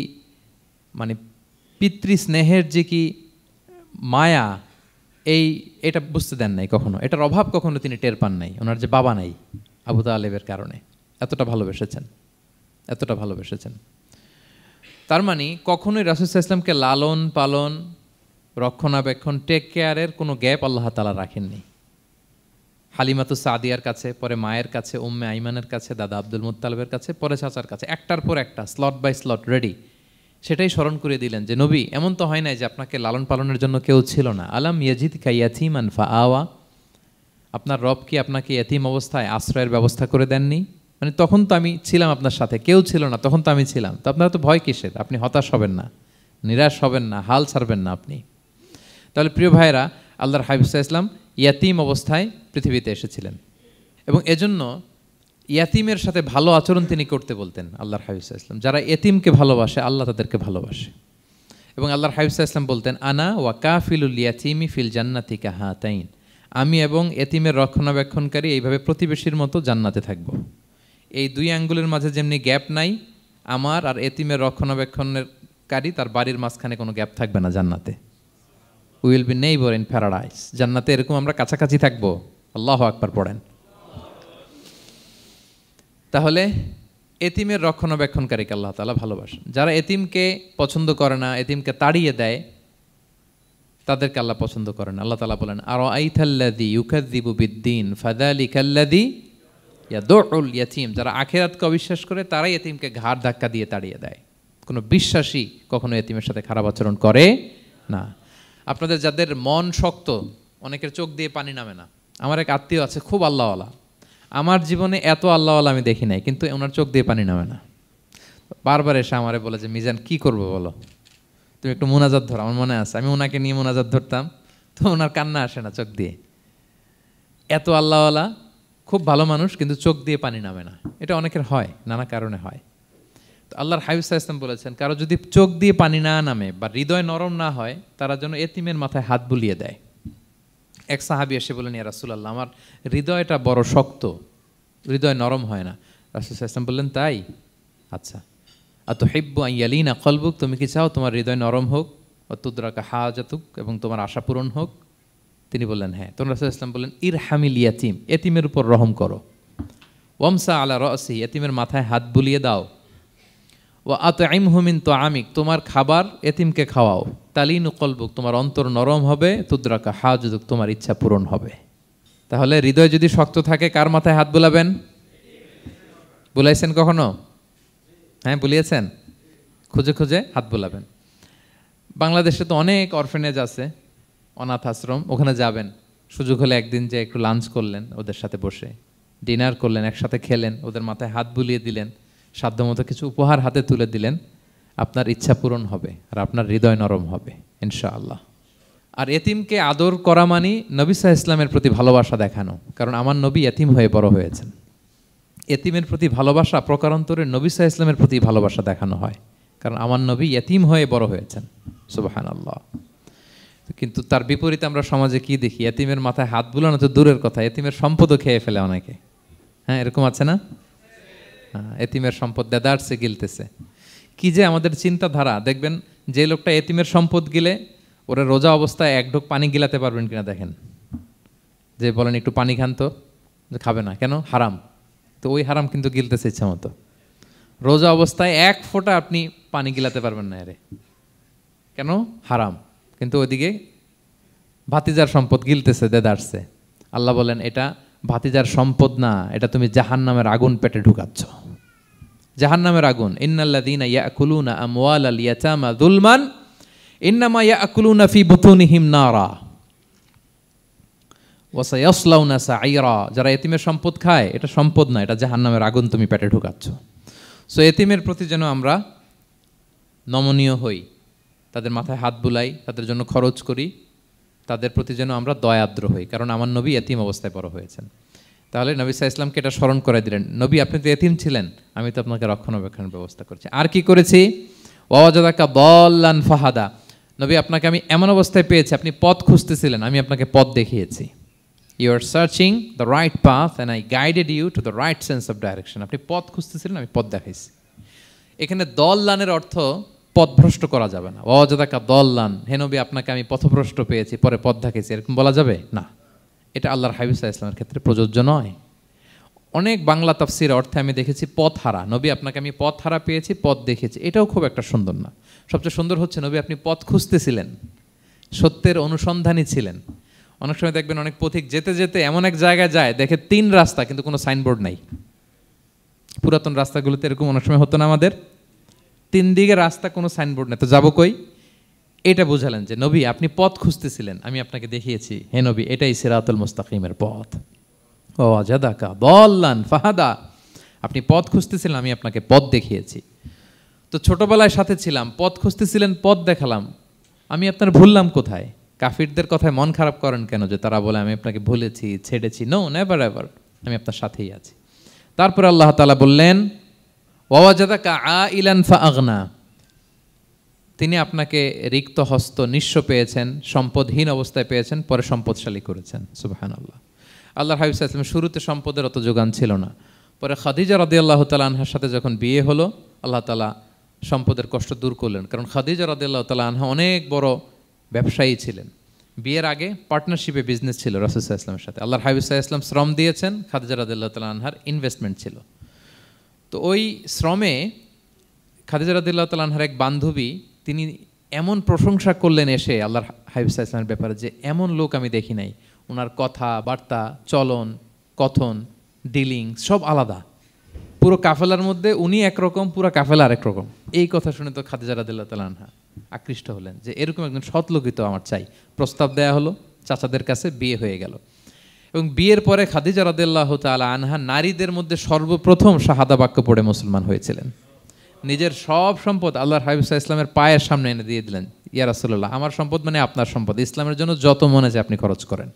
মানে পিতৃ স্নেহের যে কি মায়া, এটা বুঝতে দেন নাই কখনো, এটার অভাব কখনো তিনি টের পান নাই। ওনার যে বাবা নাই, আবু তালেবের কারণে এতটা ভালোবেসেছেন। তার মানে কখনোই রাসূল সাল্লাল্লাহু আলাইহি ওয়াসাল্লামকে লালন পালন, রক্ষণাবেক্ষণ, টেক কেয়ারের কোনো গ্যাপ আল্লাহ তাআলা রাখেননি। হালিমাতু সাদিয়ার কাছে, পরে মায়ের কাছে, উম্মে আইমানের কাছে, দাদা আব্দুল মুত্তালিবের কাছে, পরে চাচার কাছে, একটার পর একটা স্লট বাই স্লট রেডি। সেটাই স্মরণ করে দিলেন যে নবী এমন তো হয় নাই যে আপনাকে লালন পালনের জন্য কেউ ছিল না। আলাম ইয়াজিদকা ইয়াতীমান ফাআওয়া, আপনার রব কি আপনাকে ইয়াতীম অবস্থায় আশ্রয়ের ব্যবস্থা করে দেননি? মানে তখন তো আমি ছিলাম আপনার সাথে, কেউ ছিল না, তখন তো আমি ছিলাম। তো আপনারা তো ভয় কিসের? আপনি হতাশ হবেন না, নিরাশ হবেন না, হাল ছাড়বেন না আপনি। তাহলে প্রিয় ভাইরা, আল্লাহর হাবিব সাল্লাল্লাহু আলাইহি ওয়াসাল্লাম ইয়াতীম অবস্থায় পৃথিবীতে এসেছিলেন এবং এজন্য ইয়াতীমের সাথে ভালো আচরণ তিনি করতে বলতেন আল্লাহর হাবিব সাল্লাল্লাহু আলাইহি ওয়াসাল্লাম। যারা এতিমকে ভালোবাসে আল্লাহ তাদেরকে ভালোবাসে। এবং আল্লাহর হাবিব সাল্লাল্লাহু আলাইহি ওয়াসাল্লাম বলতেন আনা ওয়া কাফিলুল ইয়াতীমি ফিল জান্নাতি কাহাতাইন, আমি এবং এতিমের রক্ষণাবেক্ষণকারী এইভাবে প্রতিবেশীর মতো জান্নাতে থাকব। এই দুই আঙ্গুলের মাঝে যেমনি গ্যাপ নাই, আমার আর এতিমের রক্ষণাবেক্ষণকারী তার বাড়ির মাঝখানে কোনো গ্যাপ থাকবে না জান্নাতে। We will be neighbour in paradise, জান্নাতে এরকম আমরা কাছাকাছি থাকবো। আল্লাহু আকবার পড়েন। তাহলে এতিমের রক্ষণাবেক্ষণকারীকে আল্লাহ তাআলা ভালোবাসেন। যারা এতিমকে পছন্দ করে না, এতিমকে তাড়িয়ে দেয়, তাদেরকে আল্লাহ পছন্দ করেন। আল্লাহ তাআলা বলেন আরাআইতাল্লাযী ইউকাযযিবু বিদ্দীন ফাযালিকাল্লাযী ইয়াদুউল ইয়াতীম, যারা আখিরাতকে অবিশ্বাস করে তারাই এতিমকে ঘাড় ধাক্কা দিয়ে তাড়িয়ে দেয়। কোনো বিশ্বাসী কখনো এতিমের সাথে খারাপ আচরণ করে না। আপনাদের যাদের মন শক্ত, অনেকের চোখ দিয়ে পানি নামে না। আমার এক আত্মীয় আছে খুব আল্লাহওয়ালা, আমার জীবনে এত আল্লাহওয়ালা আমি দেখি নাই, কিন্তু ওনার চোখ দিয়ে পানি নামে না। বারবার এসে আমারে বলে যে মিজান কি করবো বলো, তুমি একটু মোনাজাত ধরো। আমার মনে আছে আমি ওনাকে নিয়ে মোনাজাত ধরতাম, তো ওনার কান্না আসে না চোখ দিয়ে। এত আল্লাহওয়ালা, খুব ভালো মানুষ, কিন্তু চোখ দিয়ে পানি নামে না। এটা অনেকের হয়, নানা কারণে হয়। তো আল্লাহর হাবিব সাল্লাল্লাহু আলাইহি ওয়াসাল্লাম বলেছেন কারো যদি চোখ দিয়ে পানি না নামে বা হৃদয় নরম না হয়, তারা যেন এতিমের মাথায় হাত বুলিয়ে দেয়। এক সাহাবী এসে বললেন, ইয়া রাসূলুল্লাহ, আমার হৃদয়টা বড় শক্ত, হৃদয় নরম হয় না। রাসূল সাল্লাল্লাহু আলাইহি ওয়াসাল্লাম বললেন, তাই? আচ্ছা, আতুহিব্বু আন ইয়ালিনা কলবুক, তুমি কি চাও তোমার হৃদয় নরম হোক, ওয়া তুদরাকা হাজাতুক, এবং তোমার আশা পূরণ হোক? তিনি বললেন, হ্যাঁ। তখন রাসূল সাল্লাল্লাহু আলাইহি ওয়াসাল্লাম বললেন, ইরহামিল ইয়াতীম, এতিমের উপর রহম করো। ওয়ামসা আলা রাসি, এতিমের মাথায় হাত বুলিয়ে দাও। ওয়া আতইমহু মিন তুআমিক, তোমার খাবার এতিমকে খাওয়াও। তালিনু কলবুক, তোমার অন্তর নরম হবে। তুদরাকা হাজাতুক, তোমার ইচ্ছা পূরণ হবে। তাহলে হৃদয় যদি শক্ত থাকে, কার মাথায় হাত বুলাবেন? বুলাইছেন কখনো? হ্যাঁ, বুলিয়েছেন? খুঁজে খুঁজে হাত বুলাবেন। বাংলাদেশে তো অনেক অরফেনেজ আছে, অনাথ আশ্রম, ওখানে যাবেন। সুযোগ হলে একদিন যে একটু লাঞ্চ করলেন ওদের সাথে বসে, ডিনার করলেন, একসাথে খেলেন, ওদের মাথায় হাত বুলিয়ে দিলেন, সাধ্যমতো কিছু উপহার হাতে তুলে দিলেন, আপনার ইচ্ছা পূরণ হবে আর আপনার হৃদয় নরম হবে ইনশাআল্লাহ। আর এতিমকে আদর করা মানে নবী সাল্লাল্লাহু আলাইহি ওয়াসাল্লামের প্রতি ভালোবাসা দেখানো, কারণ আমার নবী এতিম হয়ে বড় হয়েছেন। এতিমের প্রতি ভালোবাসা প্রকারান্তরে নবী সাল্লাল্লাহু আলাইহি ওয়াসাল্লামের প্রতি ভালোবাসা দেখানো হয়, কারণ আমার নবী এতিম হয়ে বড় হয়েছেন। সুবহানাল্লাহ। কিন্তু তার বিপরীতে আমরা সমাজে কি দেখি? এতিমের মাথায় হাত বুলানো তো দূরের কথা, এতিমের সম্পদও খেয়ে ফেলে অনেকে। হ্যাঁ, এরকম আছে না? এতিমের সম্পদ দেদারসে গিলতেছে। কি যে আমাদের চিন্তাধারা! দেখবেন যে লোকটা এতিমের সম্পদ গিলে, ওরা রোজা অবস্থায় এক ঢোক পানি গিলাতে পারবেন কিনা দেখেন। যে বলেন একটু পানি খান তো, যে খাবে না, কেন? হারাম। তো ওই হারাম কিন্তু গিলতেছে ইচ্ছা মতো। রোজা অবস্থায় এক ফোঁটা আপনি পানি গিলাতে পারবেন না, এরে কেন? হারাম। কিন্তু ওইদিকে ভাতিজার সম্পদ গিলতেছে দেদারসে। আল্লাহ বলেন, এটা ভাতিজার সম্পদ না, এটা তুমি জাহান্নামের আগুন পেটে ঢুকাচ্ছ। জাহান্নামের আগুন। ইন্নাল্লাযীনা ইয়াকুলুনা আমওয়ালাল ইয়াতামা যুলমান ইন্নামা ইয়াকুলুনা ফি বুতুনিহিম নারা ওয়া সায়াসলাউনা সাঈরা। যারা এতিমের সম্পদ খায়, এটা সম্পদ না, এটা জাহান্নামের আগুন তুমি পেটে ঢুকাচ্ছ। সো এতিমের প্রতি যেন আমরা নমনীয় হই, তাদের মাথায় হাত বুলাই, তাদের জন্য খরচ করি, তাদের প্রতি যেন আমরা দয়াদ্র হই, কারণ আমার নবী এতিম অবস্থায় বড় হয়েছেন। তাহলে নবী সাল্লাল্লাহু আলাইহি ওয়াসাল্লামকে এটা স্মরণ করে দিলেন, নবী আপনি তো এতিম ছিলেন, আমি তো আপনাকে রক্ষণাবেক্ষণের ব্যবস্থা করছি। আর কি করেছি? ওয়াজাদাকা দাল্লান ফাহাদা, নবী আপনাকে আমি এমন অবস্থায় পেয়েছি, আপনি পথ খুঁজতেছিলেন, আমি আপনাকে পথ দেখিয়েছি। You are searching the right path and I guided you to the right sense of direction. আপনি পথ খুঁজতেছিলেন, আমি পথ দেখাইছি। এখানে দল্লানের অর্থ পথভ্রষ্ট করা যাবে না। ওয়াজাদাকা দল্লান, হে নবী আপনাকে আমি পথভ্রষ্ট পেয়েছি, পরে পথ দেখাইছি, এরকম বলা যাবে না। এটা আল্লাহর হাবিব সাল্লাল্লাহু আলাইহি ওয়াসাল্লামের ক্ষেত্রে প্রযোজ্য নয়। অনেক বাংলা তাফসীর অর্থে আমি দেখেছি পথ হারা, নবী আপনাকে আমি পথ হারা পেয়েছি, পথ দেখেছি, এটাও খুব একটা সুন্দর না। সবচেয়ে সুন্দর হচ্ছে নবী আপনি পথ খুঁজতেছিলেন, সত্যের অনুসন্ধানী ছিলেন। অনেক সময় দেখবেন অনেক পথিক যেতে যেতে এমন এক জায়গায় যায়, দেখে 3 রাস্তা কিন্তু কোনো সাইনবোর্ড নাই। পুরাতন রাস্তাগুলোতে এরকম অনেক সময় হতো না আমাদের, 3 দিকে রাস্তা, কোনো সাইনবোর্ড নেই, তো যাবো কই? এটা বুঝালেন যে নবী আপনি পথ খুঁজতেছিলেন, আমি আপনাকে দেখিয়েছি, হে নবী এটাই সিরাতুল মুস্তাকিমের পথ। ওয়াজাদাকা দাল্লান ফাহাদা, আপনি পথ খুঁজতেছিলেন, আমি আপনাকে পথ দেখিয়েছি। তো ছোটবেলায় সাথে ছিলাম, পথ খুঁজতেছিলেন, পথ দেখালাম, আমি আপনার ভুললাম কোথায়? কাফিরদের কথায় মন খারাপ করেন কেন যে তারা বলে আমি আপনাকে ভুলেছি, ছেড়েছি? নো, নেভার এভার, আমি আপনার সাথেই আছি। তারপরে আল্লাহ তাআলা বললেন ওয়াজাদাকা আইলান ফাআগনা, তিনি আপনাকে রিক্ত হস্ত, নিঃস্ব পেয়েছেন, সম্পদহীন অবস্থায় পেয়েছেন, পরে সম্পদশালী করেছেন। সুবহানাল্লাহ। আল্লাহর হাবিব সাল্লাল্লাহু আলাইহি ওয়াসাল্লাম শুরুতে সম্পদের অত যোগান ছিল না, পরে খাদিজা রাদিয়াল্লাহু তাআলা আনহার সাথে যখন বিয়ে হলো, আল্লাহ তাআলা সম্পদের কষ্ট দূর করলেন, কারণ খাদিজা রাদিয়াল্লাহু তাআলা আনহা অনেক বড় ব্যবসায়ী ছিলেন। বিয়ের আগে পার্টনারশিপে বিজনেস ছিল রাসূল সাল্লাল্লাহু আলাইহি ওয়াসাল্লামের সাথে। আল্লাহর হাবিব সাল্লাল্লাহু আলাইহি ওয়াসাল্লাম শ্রম দিয়েছেন, খাদিজা রাদিয়াল্লাহু তাআলা আনহার ইনভেস্টমেন্ট ছিল। তো ওই শ্রমে খাদিজা রাদিয়াল্লাহু তাআলা আনহার এক বান্ধবী, তিনি এমন প্রশংসা করলেন এসে আল্লাহর হাবিব সাল্লাল্লাহু আলাইহি ওয়াসাল্লামের ব্যাপারে যে এমন লোক আমি দেখি নাই, ওনার কথা বার্তা, চলন, কথন, ডিলিং সব আলাদা। পুরো কাফেলার মধ্যে উনি একরকম, পুরো কাফেলা আরেক রকম। এই কথা শুনে তো খাদিজা রাদিয়াল্লাহু তাআলা আনহা আকৃষ্ট হলেন যে এরকম একজন সৎ লোকই তো আমার চাই। প্রস্তাব দেয়া হলো, চাচাদের কাছে বিয়ে হয়ে গেল। এবং বিয়ের পরে খাদিজা রাদিয়াল্লাহু তাআলা আনহা নারীদের মধ্যে সর্বপ্রথম শাহাদা বাক্য পড়ে মুসলমান হয়েছিলেন। নিজের সব সম্পদ আল্লাহর হাবিব সাল্লাল্লাহু আলাইহি ওয়াসাল্লামের পায়ের সামনে এনে দিয়ে দিলেন, ইয়া রাসূলুল্লাহ আমার সম্পদ মানে আপনার সম্পদ, ইসলামের জন্য যত মনে চায় আপনি খরচ করেন।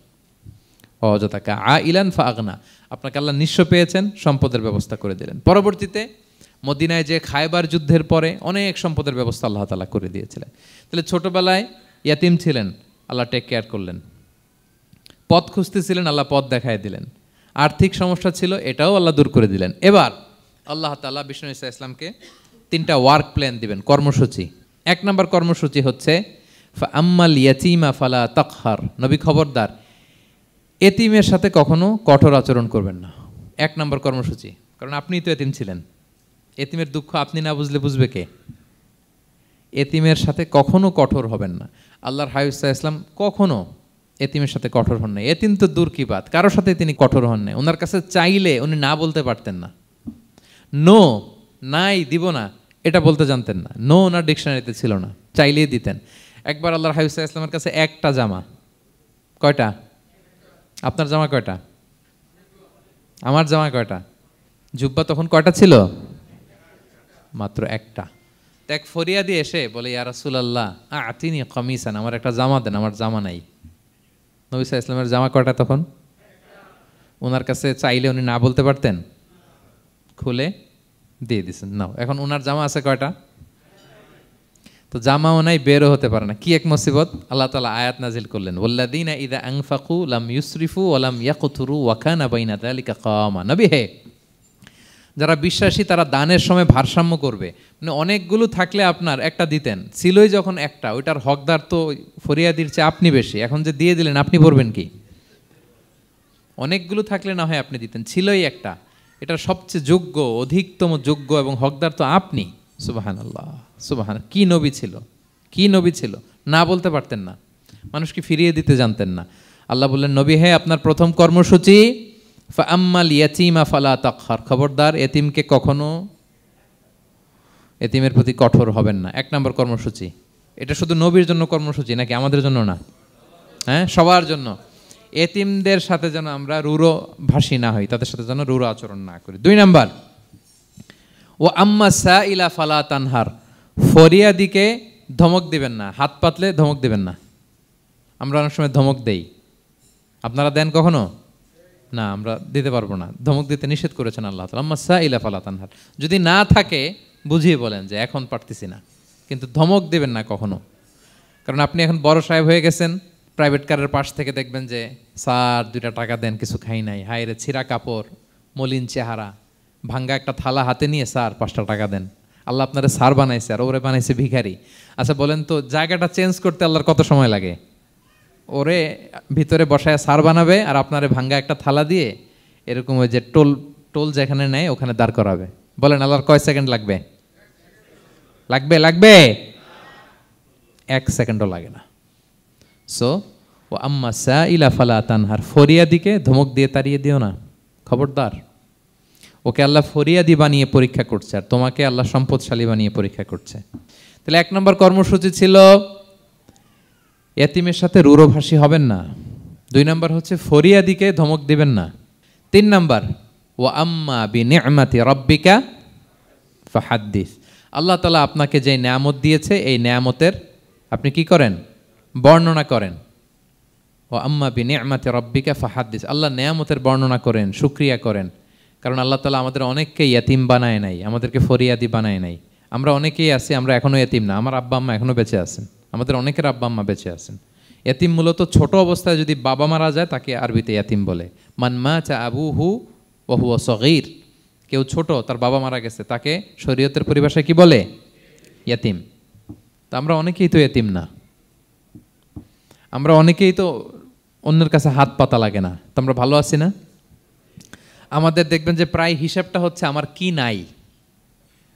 ওয়াজাদাকা আইলান ফাআগনা, আপনাকে আল্লাহ নিঃস্ব পেয়েছেন, সম্পদের ব্যবস্থা করে দিলেন। পরবর্তীতে মদিনায় যে খায়বার যুদ্ধের পরে অনেক সম্পদের ব্যবস্থা আল্লাহ তাআলা করে দিয়েছিলেন। তাহলে ছোটবেলায় ইয়াতিম ছিলেন, আল্লাহ টেক কেয়ার করলেন। পথ খুঁজতেছিলেন, আল্লাহ পথ দেখায় দিলেন। আর্থিক সমস্যা ছিল, এটাও আল্লাহ দূর করে দিলেন। এবার আল্লাহ তাআলা বিষ্ণু ঈসা ইসলামকে 3টা ওয়ার্ক প্ল্যান দিবেন, কর্মসূচি। 1 নম্বর কর্মসূচি হচ্ছে ফাআম্মাল ইয়াতীমা ফালা তাকহার। নবী খবরদার এতিমের সাথে কখনো কঠোর আচরণ করবেন না। 1 নম্বর কর্মসূচি, কারণ আপনিই তো এতিম ছিলেন। এতিমের দুঃখ আপনি না বুঝলে বুঝবে কে? এতিমের সাথে কখনো কঠোর হবেন না। আল্লাহর হাবিব সাল্লাল্লাহু আলাইহি ওয়াসাল্লাম কখনো এতিমের সাথে কঠোর হন নাই। এতিম তো দূর কি বাত, কারোর সাথে তিনি কঠোর হন নাই। ওনার কাছে চাইলে উনি না বলতে পারতেন না। নো, নাই, দিব না, এটা বলতে জানতেন না। নো ওনার ডিকশনারিতে ছিল না, চাইলেই দিতেন। একবার আল্লাহর হাবিব সাল্লাল্লাহু আলাইহি ওয়াসাল্লামের কাছে একটা জামা। কয়টা? আপনার জামা কয়টা? আমার জামা কয়টা? জুব্বা তখন কয়টা ছিল? মাত্র একটা। এক ফরিয়াদি এসে বলে, ইয়া রাসূলুল্লাহ আতিনি কামিসান, আমার একটা জামা দেন, আমার জামা নাই। নবী সাল্লাল্লাহু আলাইহি ওয়াসাল্লামের জামা কয়টা তখন? ওনার কাছে চাইলে উনি না বলতে পারতেন? খুলে দিয়ে দিয়েছেন, নাও। এখন ওনার জামা আছে কয়টা? তো জামাও নাই, বেরও হতে পারে না। কি এক মুসিবত! আল্লাহ তাআলা আয়াত নাজিল করলেন, ওয়াল্লাযীনা ইযা আনফাকু লাম ইউসরিফু ওয়া লাম ইয়াকতুরু ওয়া কানা বাইনা যালিকা কাওয়ামা। নবী হে, যারা বিশ্বাসী তারা দানের সময় ভারসাম্য করবে। মানে অনেকগুলো থাকলে আপনার একটা দিতেন, ছিলই যখন একটা, ওইটার হকদার তো ফরিয়াদির চেয়ে আপনি বেশি। এখন যে দিয়ে দিলেন, আপনি পড়বেন কি? অনেকগুলো থাকলে না হয় আপনি দিতেন, ছিলই একটা, এটার সবচেয়ে যোগ্য, অধিকতম যোগ্য এবং হকদার তো আপনি। সুবহানাল্লাহ, সুবহান। কি নবী ছিল, কি নবী ছিল! না বলতে পারতেন না, মানুষকে ফিরিয়ে দিতে জানতেন না। আল্লাহ বললেন, নবী হে, আপনার প্রথম কর্মসূচি ফাআম্মাল ইয়াতীমা ফালা তাকহার। খবরদার এতিমকে কখনো, এতিমের প্রতি কঠোর হবেন না। 1 নম্বর কর্মসূচি। এটা শুধু নবীর জন্য কর্মসূচি নাকি আমাদের জন্য না? হ্যাঁ, সবার জন্য। এতিমদের সাথে যেন আমরা রূঢ় ভাষী না হই, তাদের সাথে যেন রূঢ় আচরণ না করি। 2 নম্বর, ও আম্মা সাইলা ফালা তানহার। ফরিয়াদিকে ধমক দিবেন না, হাত পাতলে ধমক দিবেন না। আমরা অনেক সময় ধমক দেই, আপনারা দেন কখনো? না, আমরা দিতে পারবো না। ধমক দিতে নিষেধ করেছেন আল্লাহ তাআলা। আম্মা সাইলা ফালা তানহার। যদি না থাকে বুঝিয়ে বলেন যে এখন পারতেছি না, কিন্তু ধমক দিবেন না কখনো। কারণ আপনি এখন বড় সাহেব হয়ে গেছেন, প্রাইভেট কারের পাশ থেকে দেখবেন যে স্যার 2টা টাকা দেন, কিছু খাই নাই। হায় রে, ছিঁড়া কাপড়, মলিন চেহারা, ভাঙ্গা একটা থালা হাতে নিয়ে, স্যার 5টা টাকা দেন। আল্লাহ আপনারে স্যার বানাইছে আর ওরে বানাইছে ভিখারি। আচ্ছা বলেন তো, জায়গাটা চেঞ্জ করতে আল্লাহর কত সময় লাগে? ওরে ভিতরে বসায় স্যার বানাবে আর আপনারে ভাঙ্গা একটা থালা দিয়ে এরকম ওই যে টোল টোল যেখানে নেয় ওখানে দাঁড় করাবে। বলেন আল্লাহর কয় সেকেন্ড লাগবে? লাগবে? লাগবে? 1 সেকেন্ডও লাগে না। সো ও আম্মা সাইলা ফালা তানহার। ফরিয়াদিকে ধমক দিয়ে তাড়িয়ে দিও না, খবরদার। ওকে আল্লাহ ফরিয়াদি বানিয়ে পরীক্ষা করছে, আর তোমাকে আল্লাহ সম্পদশালী বানিয়ে পরীক্ষা করছে। তাহলে 1 নম্বর কর্মসূচি ছিল এতিমের সাথে রূঢ়ভাষী হবেন না। 2 নম্বর হচ্ছে ফরিয়াদিকে ধমক দিবেন না। 3 নম্বর, ওয়া আম্মা বিনি'মাতি রাব্বিকা ফাহাদ্দিস। আল্লাহ তাআলা আপনাকে যে নেয়ামত দিয়েছে, এই নেয়ামতের আপনি কি করেন? বর্ণনা করেন। ওয়া আম্মা বিনি'মাতি রাব্বিকা ফাহাদ্দিস। আল্লাহ নেয়ামতের বর্ণনা করেন, শুকরিয়া করেন। কারণ আল্লাহ তাআলা আমাদের অনেককে ইয়াতিম বানায় নাই, আমাদেরকে ফরিয়াদি বানায় নাই। আমরা অনেকেই আছি, আমরা এখনো ইয়াতিম না। আমার আব্বা আম্মা এখনো বেঁচে আছেন, আমাদের অনেকের আব্বা আম্মা বেঁচে আছেন। ইয়াতিম মূলত ছোট অবস্থায় যদি বাবা মারা যায় তাকে আরবিতে ইয়াতিম বলে। মান মাতা আবুহু ওয়া হুয়া সগীর। কেউ ছোট, তার বাবা মারা গেছে, তাকে শরীয়তের পরিভাষায় কি বলে? ইয়াতিম। তা আমরা অনেকেই তো ইয়াতিম না, আমরা অনেকেই তো অন্যের কাছে হাত পাতা লাগে না। তো আমরা ভালো আছি না? আমাদের দেখবেন যে প্রায় হিসাবটা হচ্ছে আমার কি নাই।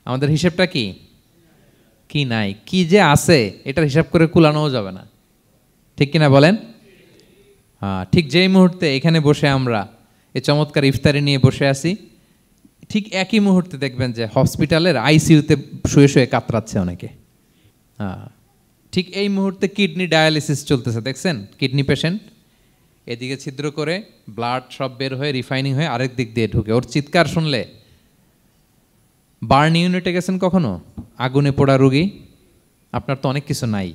আমাদের হিসাবটা কি? কি নাই। কি যে আছে এটার হিসাব করে কুলানোও যাবে না, ঠিক কিনা বলেন? হ্যাঁ, ঠিক যেই মুহূর্তে এখানে বসে আমরা এই চমৎকার ইফতারি নিয়ে বসে আছি, ঠিক একই মুহূর্তে দেখবেন যে হসপিটালের আইসিইউতে শুয়ে শুয়ে কাতরাচ্ছে অনেকে। হ্যাঁ, ঠিক এই মুহূর্তে কিডনি ডায়ালিসিস চলতেছে, দেখছেন? কিডনি পেশেন্ট এদিকে ছিদ্র করে ব্লাড সব বের হয়ে রিফাইনিং হয়ে আরেক দিক দিয়ে ঢুকে। ওর চিৎকার শুনলে, বার্ন ইউনিটে গেছেন কখনো? আগুনে পোড়া রুগী, আপনার তো অনেক কিছু নাই,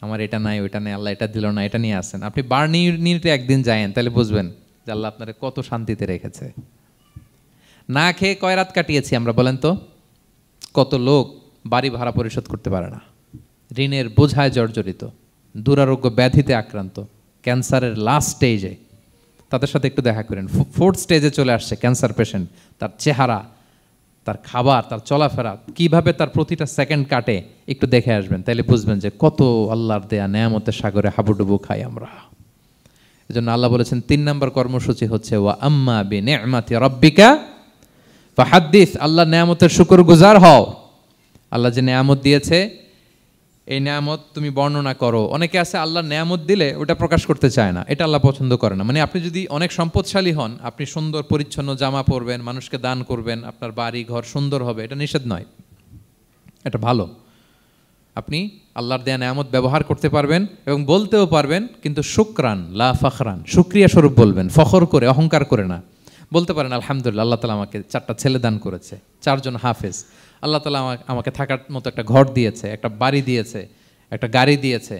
আমার এটা নাই, ওইটা নেই, আল্লাহ এটা দিল না, এটা নিয়ে আসেন। আপনি বার্ন ইউনিটে একদিন যায়েন, তাহলে বুঝবেন যে আল্লাহ আপনারে কত শান্তিতে রেখেছে। না খেয়ে কয় রাত কাটিয়েছি আমরা, বলেন তো? কত লোক বাড়ি ভাড়া পরিশোধ করতে পারে না, ঋণের বোঝায় জর্জরিত, দুরারোগ্য ব্যাধিতে আক্রান্ত, ক্যান্সারের লাস্ট স্টেজে, তাদের সাথে একটু দেখা করেন। 4th স্টেজে চলে আসছে ক্যান্সার পেশেন্ট, তার চেহারা, তার খাবার, তার চলাফেরা, কিভাবে তার প্রতিটা সেকেন্ড কাটে, একটু দেখে আসবেন, তাইলে বুঝবেন যে কত আল্লাহর দেয়া নেয়ামতের সাগরে হাবুডুবু খাই আমরা। এই জন্য আল্লাহ বলেছেন 3 নম্বর কর্মসূচি হচ্ছে ওয়া আম্মা বিনি'মাতি রাব্বিকা ফাহাদ্দিস, আল্লাহর নেয়ামতের শুকরগুজার হও। আল্লাহ যে নেয়ামত দিয়েছে এই নেয়ামত তুমি বর্ণনা করো। অনেকে আছে আল্লাহর নেয়ামত দিলে ওটা প্রকাশ করতে চায় না, এটা আল্লাহ পছন্দ করে না। মানে আপনি যদি অনেক সম্পদশালী হন, আপনি সুন্দর পরিচ্ছন্ন জামা পরবেন, মানুষকে দান করবেন, আপনার বাড়ি ঘর সুন্দর হবে, এটা নিষেধ নয়, এটা ভালো। আপনি আল্লাহর দেয়া নেয়ামত ব্যবহার করতে পারবেন এবং বলতেও পারবেন, কিন্তু শুকরান লা ফখরান, শুকরিয়া স্বরূপ বলবেন, ফখর করে অহংকার করে না। বলতে পারেন আলহামদুলিল্লাহ, আল্লাহ তাআলা আমাকে 4টা ছেলে দান করেছে, 4 জন হাফেজ, আল্লাহ তাআলা আমাকে থাকার মতো একটা ঘর দিয়েছে, একটা বাড়ি দিয়েছে, একটা গাড়ি দিয়েছে,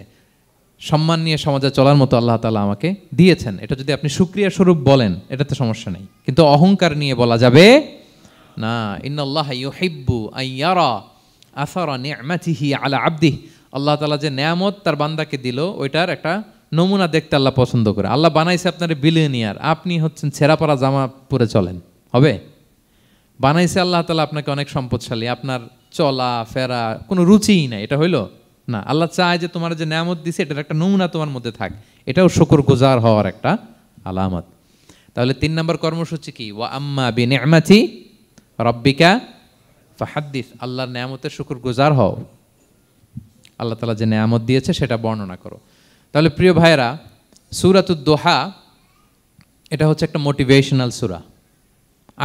সম্মান নিয়ে সমাজে চলার মতো আল্লাহ তাআলা আমাকে দিয়েছেন। এটা যদি আপনি শুকরিয়া স্বরূপ বলেন, এটাতে সমস্যা নেই, কিন্তু অহংকার নিয়ে বলা যাবে না। ইন্নাল্লাহা ইউহিব্বু আন ইয়ারা আসারা নি'মাতিহি আলা আবদিহি, আল্লাহ তাআলা যে নেয়ামত তার বান্দাকে দিল, ওইটার একটা নমুনা দেখতে আল্লাহ পছন্দ করে। আল্লাহ বানাইছে আপনার বিলিয়নিয়ার, আপনি হচ্ছেন ছেঁড়া পরা জামা পরে চলেন, হবে? বানাইছে আল্লাহ তাআলা আপনাকে অনেক সম্পদশালী, আপনার চলা ফেরা কোনো রুচিই নাই, এটা হইল না। আল্লাহ চায় যে তোমার যে নেয়ামত দিছে এটার একটা নমুনা তোমার মধ্যে থাক, এটাও শুকরগুজার হওয়ার একটা আলামত। তাহলে 3 নম্বর কর্মসূচি কি? ওয়া আম্মা বিনি'মাতি রাব্বিকা ফাহাদ্দিস, আল্লাহর নেয়ামতের শুকরগুজার হও, আল্লাহ তাআলা যে নেয়ামত দিয়েছে সেটা বর্ণনা করো। তাহলে প্রিয় ভাইয়েরা, সূরাতুদ দোহা এটা হচ্ছে একটা মোটিভেশনাল সূরা,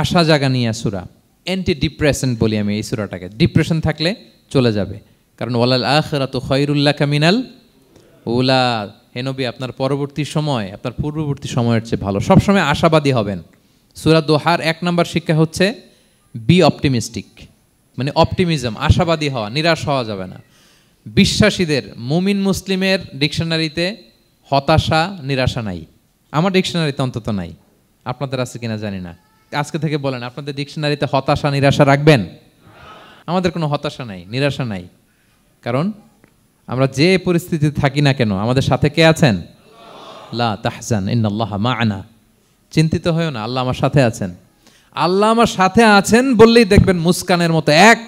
আশা জাগানিয়া সূরা, অ্যান্টি ডিপ্রেশন বলি আমি এই সূরাটাকে। ডিপ্রেশন থাকলে চলে যাবে, কারণ ওয়ালাল আখিরাতু খায়রুল লাকা মিনাল উলা, হে নবী আপনার পরবর্তী সময় আপনার পূর্ববর্তী সময়ের চেয়ে ভালো। সবসময় আশাবাদী হবেন। সূরা দোহার 1 নম্বর শিক্ষা হচ্ছে বি অপটিমিস্টিক, মানে অপটিমিজম, আশাবাদী হওয়া, নিরাশ হওয়া যাবে না। বিশ্বাসীদের, মুমিন মুসলিমের ডিকশনারিতে হতাশা নিরাশা নাই, আমার ডিকশনারিতে অন্তত নাই, আপনাদের আছে কিনা জানি না। আজকে থেকে বলেন আপনাদের ডিকশনারিতে হতাশা নিরাশা রাখবেন? আমাদের কোনো হতাশা নাই, নিরাশা নাই, কারণ আমরা যে পরিস্থিতিতে থাকি না কেন আমাদের সাথে কে আছেন? লা তাহজান ইন্নাল্লাহা মা'ানা, চিন্তিত হয়ো না, আল্লাহ আমার সাথে আছেন। আল্লাহ আমার সাথে আছেন বললেই দেখবেন মুস্কানের মতো এক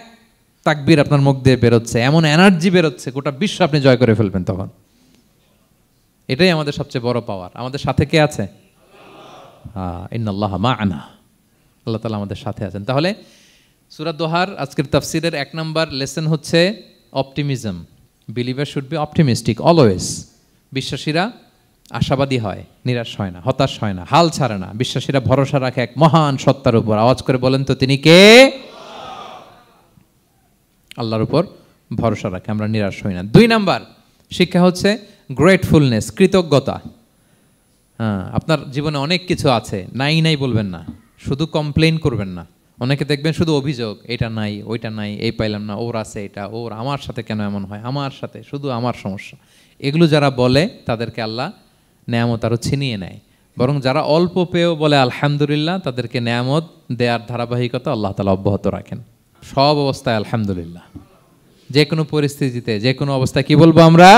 তাকবীর আপনার মুখ দিয়ে বেরোচ্ছে, এমন এনার্জি বেরোচ্ছে, গোটা বিশ্ব আপনি জয় করে ফেলবেন তখন। এটাই আমাদের সবচেয়ে বড় পাওয়ার। আমাদের সাথে কে আছে? ইন্নাল্লাহা মা'ানা, আল্লাহ তাআলা আমাদের সাথে আছেন। তাহলে সূরা দোহার আজকের তাফসীরের 1 নম্বর লেসন হচ্ছে optimism. Believer should be optimistic always. বিশ্বাসীরা আশাবাদী হয়, নিরাশ হয় না, হতাশ হয় না, হাল ছাড়ে না। বিশ্বাসীরা ভরসা রাখে এক মহান সত্তার উপর। আওয়াজ করে বলেন তো তিনি কে? আল্লাহর উপর ভরসা রাখে, আমরা নিরাশ হই না। 2 নাম্বার শিক্ষা হচ্ছে গ্রেটফুলনেস, কৃতজ্ঞতা। আপনার জীবনে অনেক কিছু আছে, নাই নাই বলবেন না, শুধু কমপ্লেইন করবেন না। অনেকে দেখবেন শুধু অভিযোগ, এটা নাই ওইটা নাই, এই পাইলাম না, ওর আছে এটা, ওর, আমার সাথে কেন এমন হয়, আমার সাথে শুধু আমার সমস্যা। এগুলো যারা বলে তাদেরকে আল্লাহ নেয়ামত আরও ছিনিয়ে নেয়। বরং যারা অল্প পেয়েও বলে আলহামদুলিল্লাহ, তাদেরকে নেয়ামত দেওয়ার ধারাবাহিকতা আল্লাহ তাআলা অব্যাহত রাখেন। সব অবস্থায় আলহামদুলিল্লাহ, যে কোনো পরিস্থিতিতে, যে কোনো অবস্থায় কি বলবো আমরা?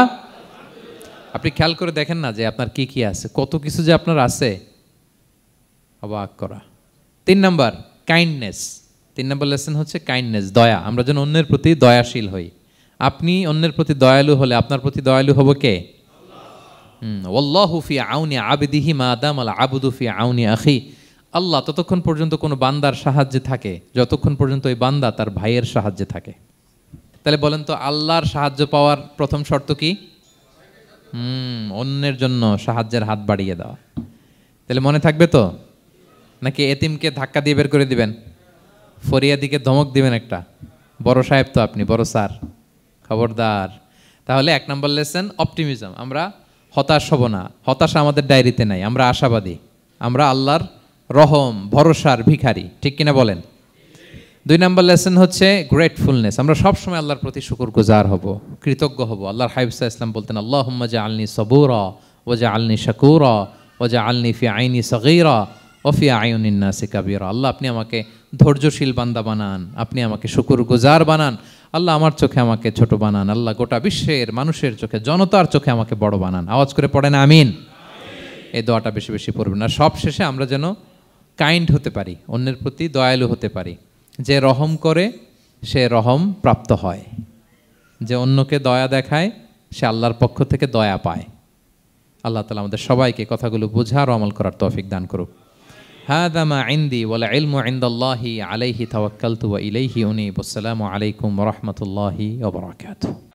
আপনি খেয়াল করে দেখেন না যে আপনার কি কি আছে, কত কিছু যে আপনার আছে, অবাক করা। 3 নাম্বার কাইন্ডনেস। 3 নম্বর লেসন হচ্ছে কাইন্ডনেস, দয়া। আমরা যেন অন্যের প্রতি দয়াশীল হই। আপনি অন্যের প্রতি দয়ালু হলে আপনার প্রতি দয়ালু হবো কে? ওয়াল্লাহু ফি আউনি আবদিহি মা দামাল আবদু ফি আউনি আখি। আল্লাহ ততক্ষণ পর্যন্ত কোনো বান্দার সাহায্যে থাকে যতক্ষণ পর্যন্ত ওই বান্দা তার ভাইয়ের সাহায্যে থাকে। তাহলে বলেন তো, আল্লাহর সাহায্য পাওয়ার প্রথম শর্ত কি? অন্যের জন্য সাহায্যের হাত বাড়িয়ে দেওয়া। তাহলে মনে থাকবে তো? নাকি এতিমকে ধাক্কা দিয়ে বের করে দিবেন? ফরিয়াদিকে ধমক দিবেন একটা? বড় সাহেব তো আপনি, বড় স্যার, খবরদার। তাহলে 1 নম্বর লেসন অপটিমিজম। আমরা হতাশ হব না, হতাশা আমাদের ডায়েরিতে নাই, আমরা আশাবাদী, আমরা আল্লাহর রহম ভরসার ভিখারি, ঠিক কিনা বলেন? 2 নম্বর লেসন হচ্ছে গ্রেটফুলনেস। আমরা সবসময় আল্লাহর প্রতি শুকরগুজার হব, কৃতজ্ঞ হব। আল্লাহর হাবিব সাল্লাল্লাহু আলাইহি ওয়াসাল্লাম বলতেন, আল্লাহুম্মা জাআলনি সাবুরা ওয়া জাআলনি শাকুরা ওয়া জাআলনি ফি আইনি সগীরা ওয়া ফি আয়ুনিন নাসি কাবীরা। আল্লাহ আপনি আমাকে ধৈর্যশীল বান্দা বানান, আপনি আমাকে শুকরগুজার বানান। আল্লাহ আমার চোখে আমাকে ছোট বানান, আল্লাহ গোটা বিশ্বের মানুষের চোখে, জনতার চোখে আমাকে বড় বানান। আওয়াজ করে পড়েন আমিন। এই দোয়াটা বেশি বেশি পড়বেন। আর সব শেষে আমরা যেন কাইন্ড হতে পারি, অন্যের প্রতি দয়ালু হতে পারি। যে রহম করে সে রহম প্রাপ্ত হয়, যে অন্যকে দয়া দেখায় সে আল্লাহর পক্ষ থেকে দয়া পায়। আল্লাহ তাআলা আমাদের সবাইকে কথাগুলো বোঝার ও আমল করার তৌফিক দান করুক। হাযা মা ইনদি ওয়াল ইলমু ইনদাল্লাহি আলাইহি তাওয়াক্কালতু ওয়া ইলাইহি উনীব। আসসালামু আলাইকুম ওয়া রাহমাতুল্লাহি ওয়া বারাকাতুহু।